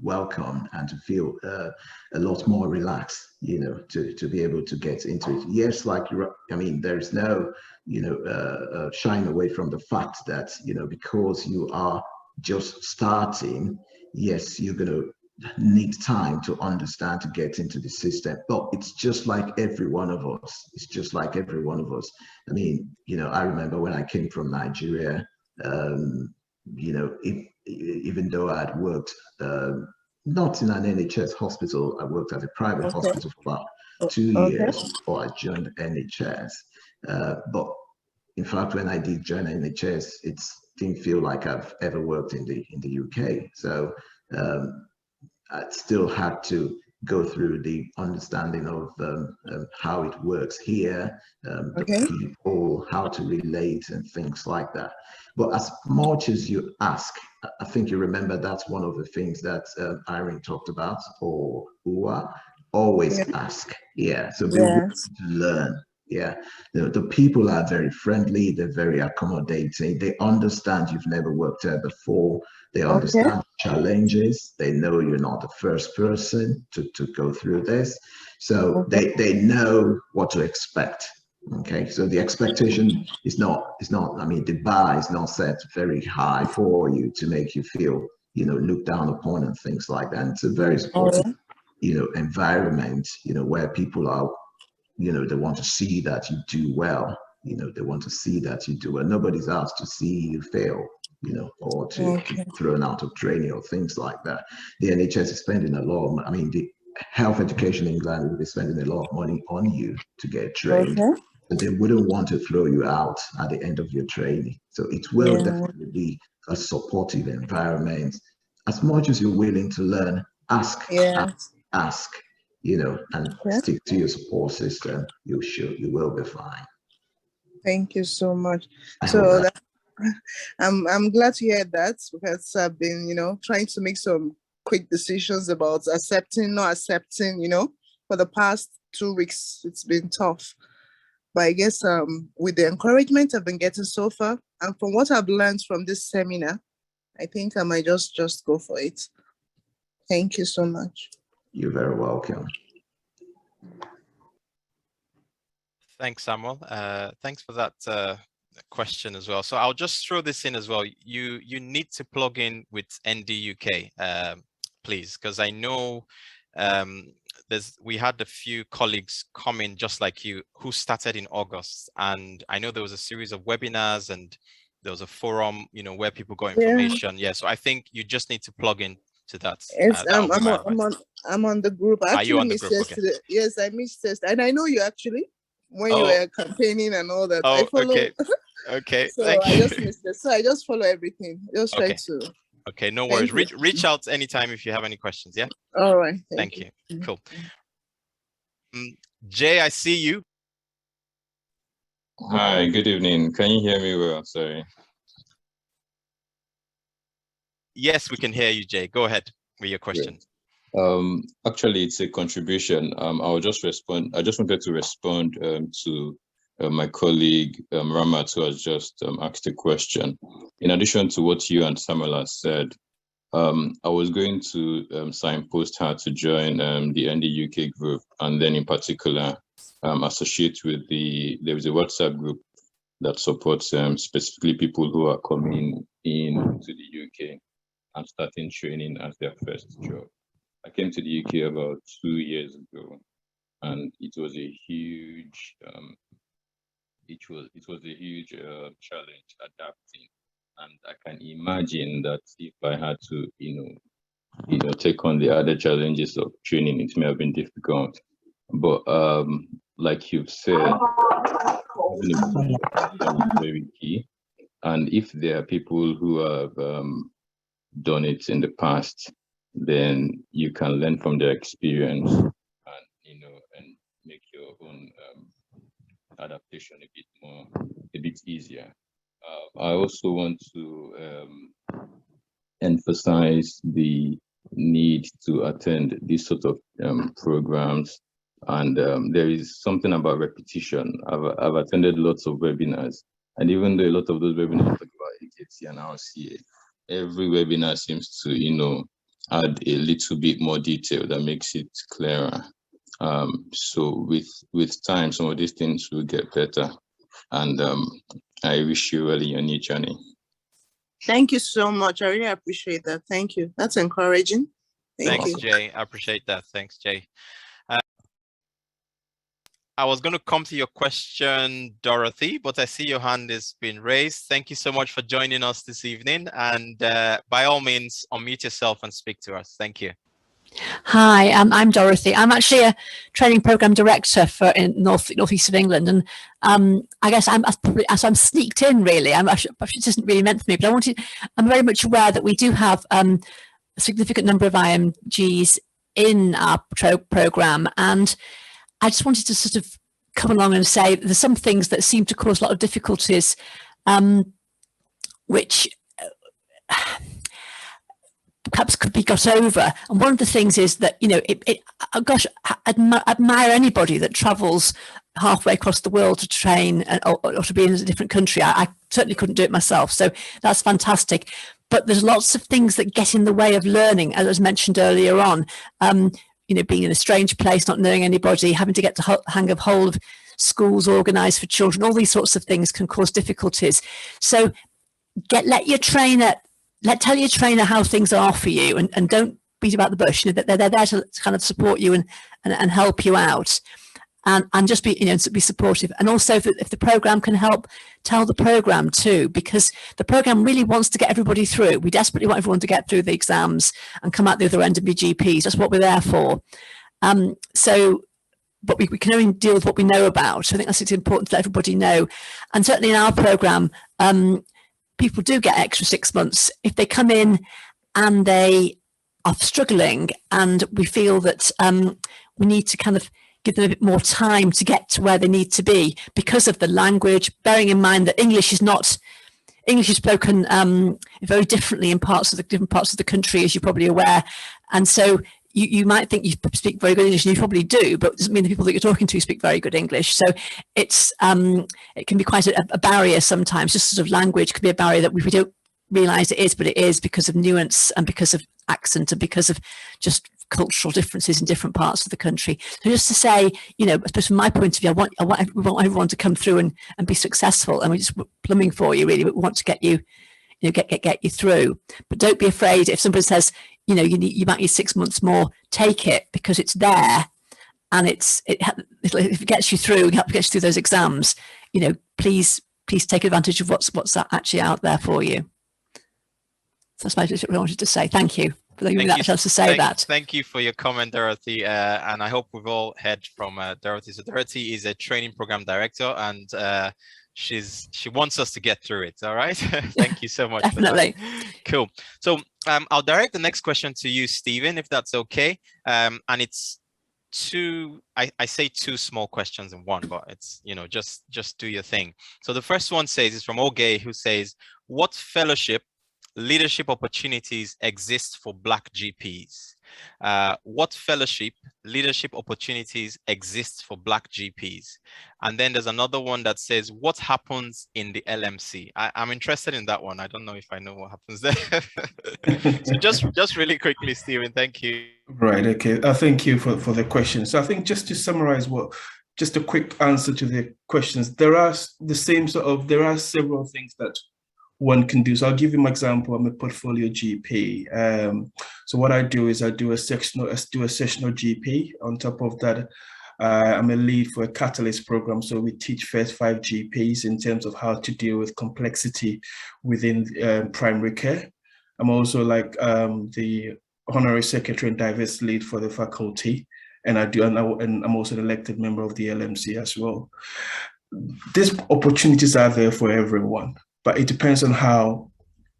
welcome, and to feel a lot more relaxed, you know, to be able to get into it. Yes, like I mean, there's no, you know, shying away from the fact that, you know, because you are just starting, yes, you're going to need time to understand, to get into the system, but it's just like every one of us. It's just like every one of us. I mean, you know, I remember when I came from Nigeria, you know, even though I had worked not in an NHS hospital, I worked at a private hospital for about 2 years before I joined NHS. But in fact, when I did join NHS, it didn't feel like I've ever worked in the UK. So I still had to go through the understanding of how it works here, the people, how to relate and things like that. But as much as you ask, I think you remember that's one of the things that Irene talked about, or Uwa, always ask. Yeah, so be willing to learn. Yeah, the people are very friendly, they're very accommodating, they understand you've never worked there before, they understand challenges, they know you're not the first person to go through this, so they know what to expect. Okay, so the expectation is not, I mean, the bar is not set very high for you to make you feel, looked down upon and things like that. And it's a very supportive, environment, where people are, they want to see that you do well, they want to see that you do well. Nobody's asked to see you fail, or to be thrown out of training or things like that. The NHS is spending a lot of, I mean, the health education in England will be spending a lot of money on you to get trained. But they wouldn't want to throw you out at the end of your training. So it will definitely be a supportive environment. As much as you're willing to learn, ask, and stick to your support system, you will be fine. Thank you so much. So I'm glad to hear that, because I've been, trying to make some quick decisions about accepting, not accepting, for the past 2 weeks. It's been tough. But I guess with the encouragement I've been getting so far, and from what I've learned from this seminar, I think I might just go for it. Thank you so much. You're very welcome. Thanks, Samuel. Thanks for that question as well. So I'll just throw this in as well. You need to plug in with NDUK, please, because I know we had a few colleagues come in just like you who started in August, and I know there was a series of webinars and there was a forum, where people got information. Yeah, so I think you just need to plug in to that. Yes, I'm on the group. I actually missed yesterday. Okay. Yes, I missed yesterday, and I know you actually when you were campaigning and all that. I follow. Okay. So I just missed it. So I just follow everything. Just try to. Okay, no worries. Reach out anytime if you have any questions. Yeah. All right. Thank you. Cool. Jay, I see you. Hi, good evening. Can you hear me well? Sorry. Yes, we can hear you, Jay. Go ahead with your question. Actually, it's a contribution. I'll just respond. I just wanted to respond to my colleague Ramat, who has just asked a question. In addition to what you and Samuel has said, I was going to signpost her to join the NDUK group, and then in particular associate with there is a WhatsApp group that supports specifically people who are coming in to the UK and starting training as their first job. I came to the UK about 2 years ago, and it was a huge challenge adapting. And I can imagine that if I had to, take on the other challenges of training, it may have been difficult. But like you've said, is very key. And if there are people who have done it in the past, then you can learn from their experience and and make your own adaptation a bit easier. I also want to emphasize the need to attend these sort of programs, and there is something about repetition. I've attended lots of webinars, and even though a lot of those webinars talk about AKT and RCA, every webinar seems to add a little bit more detail that makes it clearer. So with time, some of these things will get better, and I wish you well in your new journey. Thank you so much. I really appreciate that. Thank you. That's encouraging. Thanks, Jay. I appreciate that. Thanks, Jay. I was going to come to your question, Dorothy, but I see your hand has been raised. Thank you so much for joining us this evening. And by all means, unmute yourself and speak to us. Thank you. Hi, I'm Dorothy. I'm actually a training program director for in northeast of England, and I guess I'm sneaked in really. It isn't really meant for me, but I'm very much aware that we do have a significant number of IMGs in our program, and I just wanted to sort of come along and say there's some things that seem to cause a lot of difficulties, which perhaps could be got over. And one of the things is that, you know, gosh, I admire anybody that travels halfway across the world to train or to be in a different country. I certainly couldn't do it myself, so that's fantastic. But there's lots of things that get in the way of learning, as was mentioned earlier on. You know, being in a strange place, not knowing anybody, having to get the hang of whole of schools organised for children, all these sorts of things can cause difficulties. So let your trainer, tell your trainer how things are for you, and don't beat about the bush. You know, they're there to kind of support you and help you out, and just be, you know, be supportive. And also if the program can help, tell the program too, because the program really wants to get everybody through. We desperately want everyone to get through the exams and come out the other end and be GPs. That's what we're there for. But we can only deal with what we know about. I think that's important to let everybody know. And certainly in our program, people do get extra 6 months if they come in and they are struggling, and we feel that we need to kind of give them a bit more time to get to where they need to be because of the language, bearing in mind that English is spoken very differently in different parts of the country, as you're probably aware. And so you might think you speak very good English, and you probably do, but it doesn't mean the people that you're talking to speak very good English. So it's it can be quite a barrier sometimes. Just sort of language can be a barrier that we don't realise it is, but it is because of nuance and because of accent and because of just cultural differences in different parts of the country. So just to say, you know, especially from my point of view, we want everyone to come through and be successful, and we're just plumbing for you really. We want to get you, get you through. But don't be afraid if somebody says, you know, you might need 6 months more. Take it, because it's there, and if it gets you through, gets you through those exams. You know, please take advantage of what's actually out there for you. So that's what I wanted to say. Thank you for giving me that chance to say that. Thank you for your comment, Dorothy. And I hope we've all heard from Dorothy. So Dorothy is a training program director, and she wants us to get through it. All right. Thank you so much. Definitely. For that. Cool. So I'll direct the next question to you, Stephen, if that's okay. And it's I say two small questions in one, but it's, you know, just do your thing. So the first one is from Oge, who says, what fellowship leadership opportunities exist for Black GPs? What fellowship leadership opportunities exist for Black GPs? And then there's another one that says, what happens in the LMC? I'm interested in that one. I don't know if I know what happens there. So just really quickly, Stephen, thank you. Right, okay. Thank you for the question. So I think just to summarize just a quick answer to the questions, there are several things that one can do. So I'll give you my example. I'm a portfolio GP. So what I do is I do a sessional GP. On top of that, I'm a lead for a catalyst program. So we teach first 5 GPs in terms of how to deal with complexity within primary care. I'm also like the honorary secretary and diverse lead for the faculty, and I'm also an elected member of the LMC as well. These opportunities are there for everyone, but it depends on how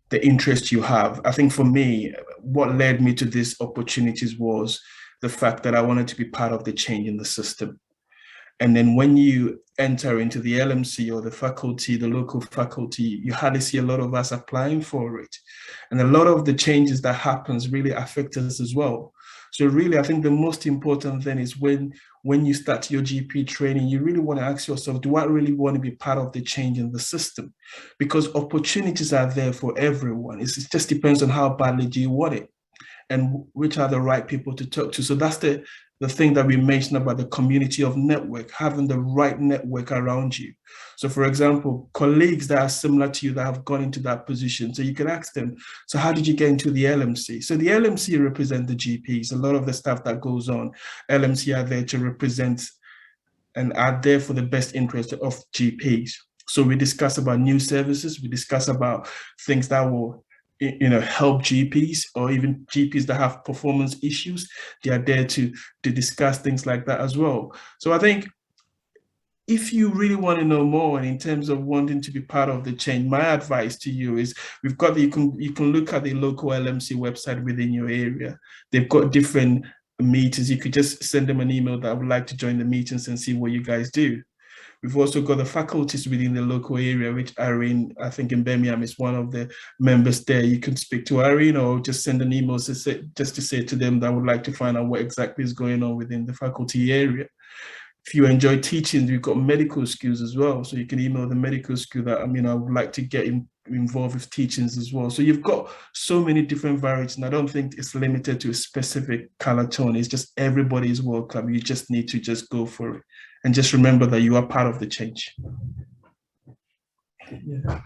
the interest you have. I think for me, what led me to these opportunities was the fact that I wanted to be part of the change in the system. And then when you enter into the LMC or the faculty, the local faculty, you hardly see a lot of us applying for it. And a lot of the changes that happens really affect us as well. So really, I think the most important thing is when you start your GP training, you really want to ask yourself, do I really want to be part of the change in the system? Because opportunities are there for everyone. It just depends on how badly do you want it and which are the right people to talk to. So that's the thing that we mentioned about the community of network, having the right network around you. So for example, colleagues that are similar to you that have gone into that position. So you can ask them, so how did you get into the LMC? So the LMC represent the GPs. A lot of the stuff that goes on, LMC are there to represent and are there for the best interest of GPs. So we discuss about new services. We discuss about things that will help GPs or even GPs that have performance issues. They are there to discuss things like that as well. So I think if you really want to know more, and in terms of wanting to be part of the change, my advice to you is we've got you can look at the local LMC website within your area. They've got different meetings. You could just send them an email that I would like to join the meetings and see what you guys do. We've also got the faculties within the local area, which Irene, I think in Birmingham, is one of the members there. You can speak to Irene or just send an email just to say to them that I would like to find out what exactly is going on within the faculty area. If you enjoy teaching, we've got medical skills as well. So you can email the medical school that, I would like to get involved with teachings as well. So you've got so many different varieties, and I don't think it's limited to a specific color tone. It's just everybody is welcome. You just need to just go for it. And just remember that you are part of the change. Yeah.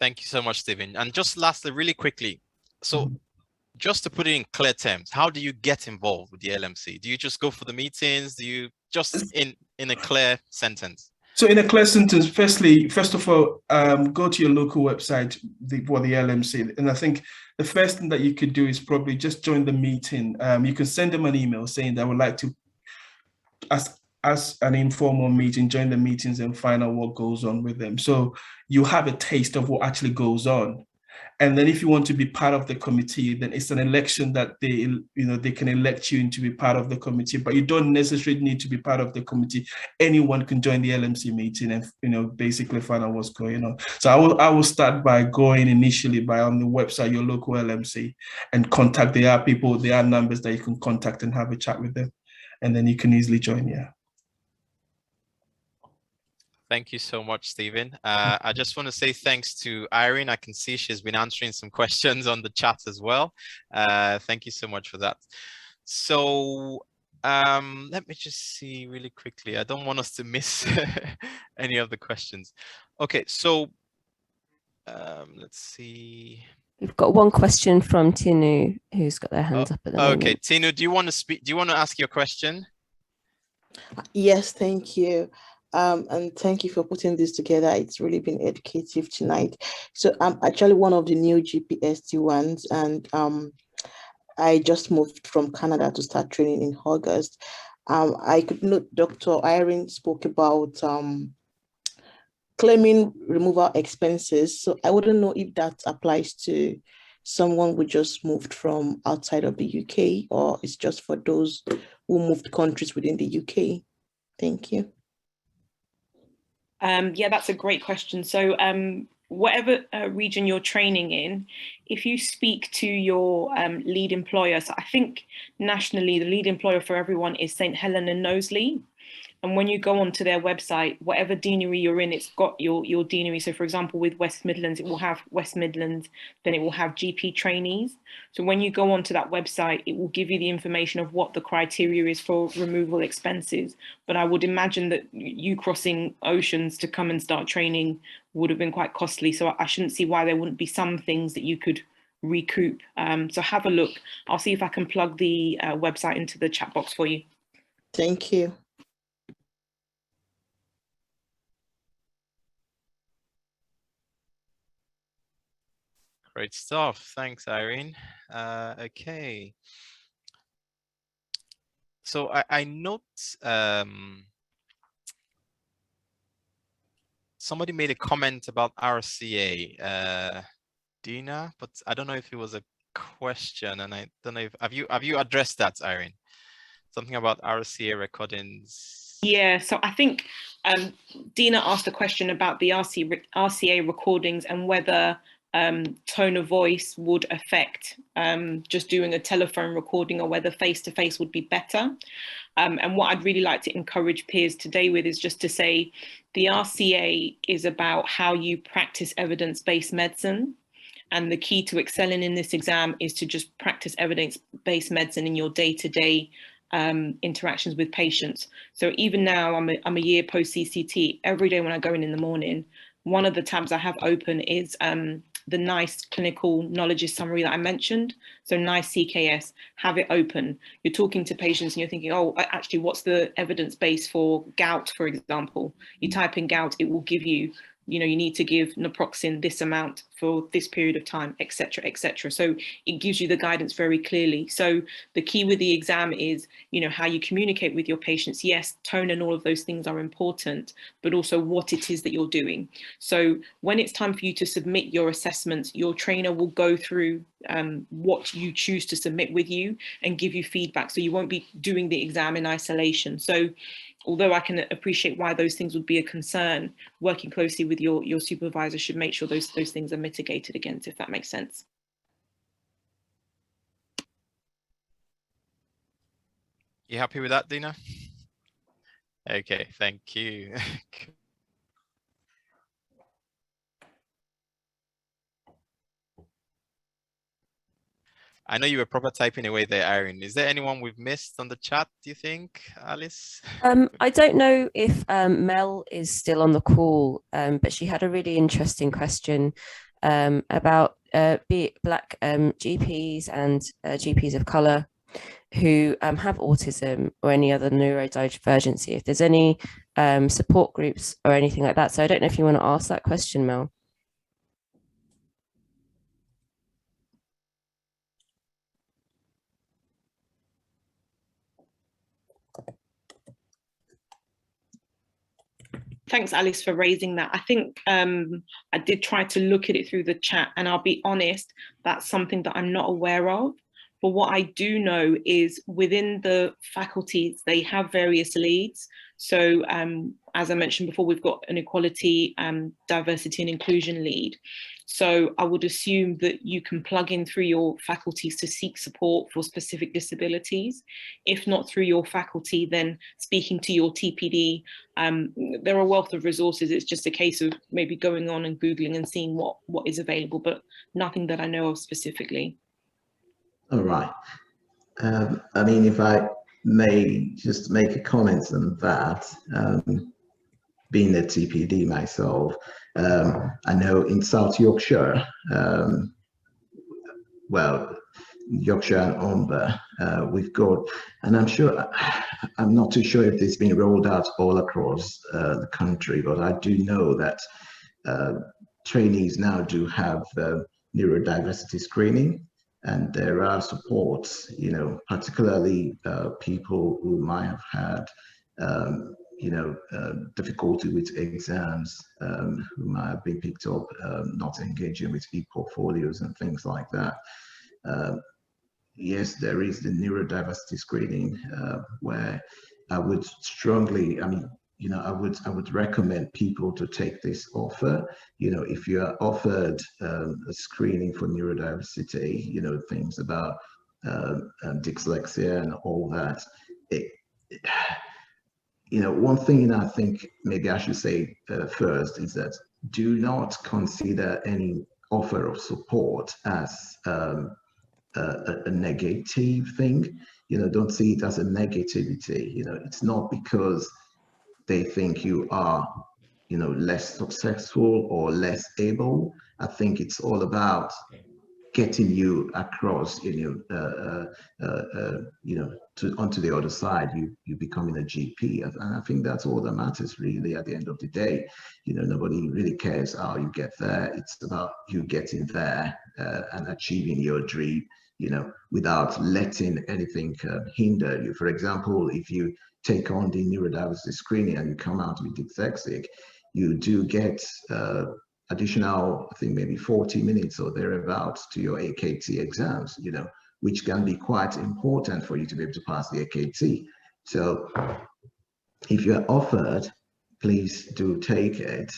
Thank you so much, Stephen. And just lastly, really quickly, so just to put it in clear terms, how do you get involved with the LMC? Do you just go for the meetings? Do you just in a clear sentence? So in a clear sentence, first of all, go to your local website for the LMC. And I think the first thing that you could do is probably just join the meeting. You can send them an email saying that I would like to, as an informal meeting, join the meetings and find out what goes on with them. So you have a taste of what actually goes on. And then if you want to be part of the committee, then it's an election that they can elect you to be part of the committee, but you don't necessarily need to be part of the committee. Anyone can join the LMC meeting and basically find out what's going on. So I will start by going initially by on the website, your local LMC, and contact. There are numbers that you can contact and have a chat with them. And then you can easily join, yeah. Thank you so much, Stephen. I just want to say thanks to Irene. I can see she's been answering some questions on the chat as well. Thank you so much for that. So let me just see really quickly. I don't want us to miss any of the questions. Okay, so let's see. We've got one question from Tinu, who's got their hands up at the moment. Okay, Tinu, do you want to speak? Do you want to ask your question? Yes, thank you. And thank you for putting this together. It's really been educative tonight. So I'm actually one of the new GPST ones, and I just moved from Canada to start training in August. I could note Dr. Irene spoke about claiming removal expenses. So I wouldn't know if that applies to someone who just moved from outside of the UK, or it's just for those who moved countries within the UK. Thank you. Yeah, that's a great question. So whatever region you're training in, if you speak to your lead employer, so I think nationally, the lead employer for everyone is St. Helena Knowsley. And when you go onto their website, whatever deanery you're in, it's got your deanery. So for example, with West Midlands, it will have West Midlands, then it will have GP trainees. So when you go onto that website, it will give you the information of what the criteria is for removal expenses. But I would imagine that you crossing oceans to come and start training would have been quite costly. So I shouldn't see why there wouldn't be some things that you could recoup. So have a look. I'll see if I can plug the website into the chat box for you. Thank you. Great stuff. Thanks, Irene. Okay. So I note somebody made a comment about RCA, Dina, but I don't know if it was a question, and I don't know if have you addressed that, Irene? Something about RCA recordings. Yeah, so I think Dina asked a question about the RCA recordings and whether tone of voice would affect just doing a telephone recording, or whether face-to-face would be better. And what I'd really like to encourage peers today with is just to say the RCA is about how you practice evidence-based medicine. And the key to excelling in this exam is to just practice evidence-based medicine in your day-to-day interactions with patients. So even now, I'm a year post-CCT. Every day when I go in the morning, one of the tabs I have open is the NICE clinical knowledge summary that I mentioned. So NICE CKS, have it open. You're talking to patients and you're thinking, oh, actually, what's the evidence base for gout, for example? You type in gout, it will give you you know, you need to give naproxen this amount for this period of time, etc., etc. So it gives you the guidance very clearly. So the key with the exam is, you know, how you communicate with your patients. Yes, tone and all of those things are important, but also what it is that you're doing. So when it's time for you to submit your assessments, your trainer will go through what you choose to submit with you and give you feedback. So you won't be doing the exam in isolation. So although I can appreciate why those things would be a concern, working closely with your supervisor should make sure those things are mitigated against, if that makes sense. You happy with that, Dina? Okay, thank you. I know you were proper typing away there, Irene. Is there anyone we've missed on the chat, do you think, Alice? I don't know if Mel is still on the call, but she had a really interesting question about Black GPs and GPs of colour who have autism or any other neurodivergency, if there's any support groups or anything like that. So I don't know if you want to ask that question, Mel. Thanks, Alice, for raising that. I think I did try to look at it through the chat, and I'll be honest, that's something that I'm not aware of. But what I do know is within the faculties, they have various leads. So as I mentioned before, we've got an equality, diversity and inclusion lead. So I would assume that you can plug in through your faculties to seek support for specific disabilities. If not through your faculty, then speaking to your TPD. There are a wealth of resources. It's just a case of maybe going on and Googling and seeing what is available, but nothing that I know of specifically. All right. I mean, if I may just make a comment on that, being a TPD myself, I know in South Yorkshire, well, Yorkshire and Umber, we've got, and I'm not too sure if it's been rolled out all across the country, but I do know that trainees now do have neurodiversity screening. And there are supports, you know, particularly people who might have had, you know, difficulty with exams, who might have been picked up not engaging with e-portfolios and things like that. Yes, there is the neurodiversity screening where I would strongly, I mean, you know, I would recommend people to take this offer. You know, if you are offered a screening for neurodiversity, you know, things about dyslexia and all that, you know, one thing I think maybe I should say first is that do not consider any offer of support as a negative thing. You know, don't see it as a negativity. You know, it's not because they think you are, you know, less successful or less able. I think it's all about getting you across, you know, onto the other side. You becoming a GP, and I think that's all that matters really at the end of the day. You know, nobody really cares how you get there. It's about you getting there and achieving your dream, you know, without letting anything hinder you. For example, if you take on the neurodiversity screening and you come out with dyslexic, you do get additional, I think maybe 40 minutes or thereabouts to your AKT exams, you know, which can be quite important for you to be able to pass the AKT. So if you're offered, please do take it.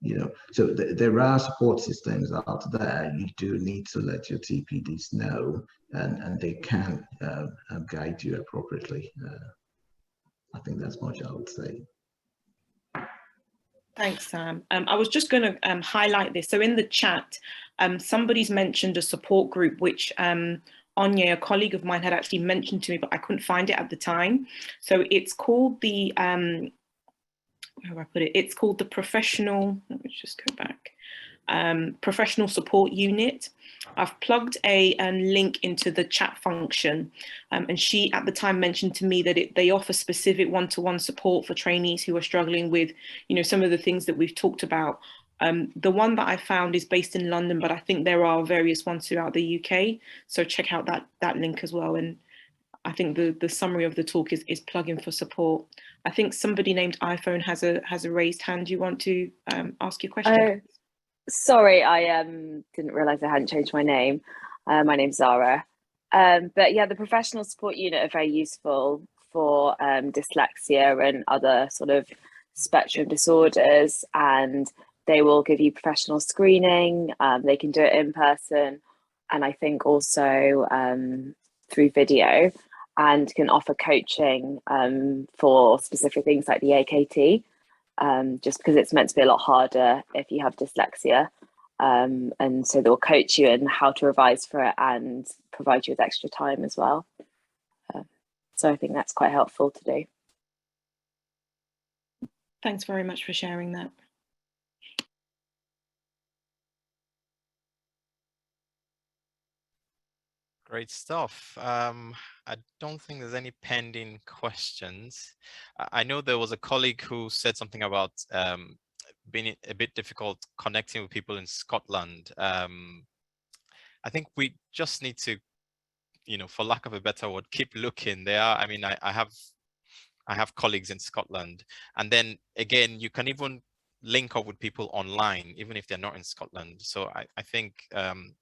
You know, so there are support systems out there. You do need to let your TPDs know, and they can guide you appropriately. I think that's much I would say. Thanks, Sam. I was just going to highlight this. So in the chat, somebody's mentioned a support group, which Anya, a colleague of mine, had actually mentioned to me, but I couldn't find it at the time. So it's called the, where do I put it? It's called the professional, let me just go back. professional support unit. I've plugged a link into the chat function, and she at the time mentioned to me that they offer specific one-to-one support for trainees who are struggling with, you know, some of the things that we've talked about. The one that I found is based in London, but I think there are various ones throughout the UK. So check out that link as well. And I think the summary of the talk is plug-in for support. I think somebody named iPhone has a raised hand. Do you want to ask your question? Sorry, I didn't realise I hadn't changed my name. My name's Zara. But yeah, the professional support unit are very useful for dyslexia and other sort of spectrum disorders, and they will give you professional screening. They can do it in person, and I think also through video, and can offer coaching for specific things like the AKT. Just because it's meant to be a lot harder if you have dyslexia. And so they'll coach you in how to revise for it and provide you with extra time as well. So I think that's quite helpful to do. Thanks very much for sharing that. Great stuff. I don't think there's any pending questions. I know there was a colleague who said something about being a bit difficult connecting with people in Scotland. I think we just need to, you know, for lack of a better word, keep looking there. I mean, I have colleagues in Scotland, and then again, you can even link up with people online, even if they're not in Scotland. So I think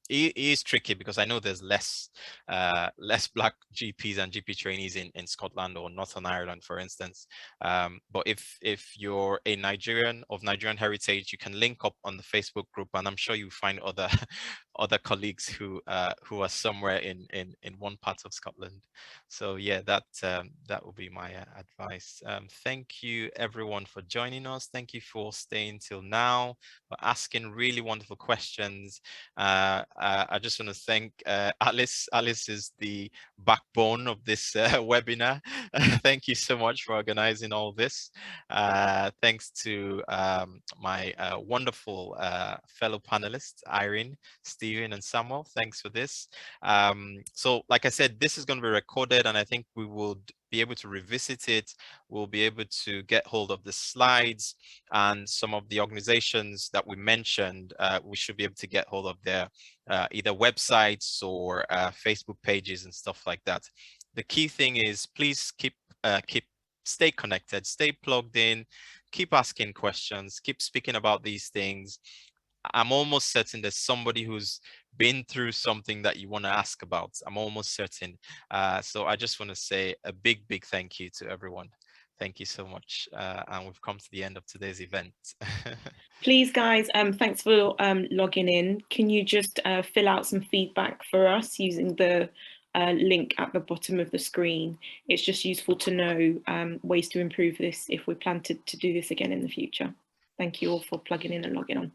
it is tricky because I know there's less Black GPs and GP trainees in Scotland or Northern Ireland, for instance. But if you're a Nigerian of Nigerian heritage, you can link up on the Facebook group, and I'm sure you find other colleagues who are somewhere in one part of Scotland. So yeah, that would be my advice. Thank you everyone for joining us. Thank you for staying till now, for asking really wonderful questions. I just want to thank Alice. Alice is the backbone of this webinar. Thank you so much for organizing all this. Thanks to my wonderful fellow panelists, Irene, Stephen, and Samuel. Thanks for this. So like I said, this is going to be recorded, and I think we will be able to revisit it. We'll be able to get hold of the slides and some of the organizations that we mentioned. We should be able to get hold of their either websites or Facebook pages and stuff like that. The key thing is please stay connected, stay plugged in, keep asking questions, keep speaking about these things. I'm almost certain there's somebody who's been through something that you want to ask about. I'm almost certain. So I just want to say a big thank you to everyone. Thank you so much. And we've come to the end of today's event. Please, guys, thanks for logging in. Can you just fill out some feedback for us using the link at the bottom of the screen? It's just useful to know ways to improve this if we plan to do this again in the future. Thank you all for plugging in and logging on.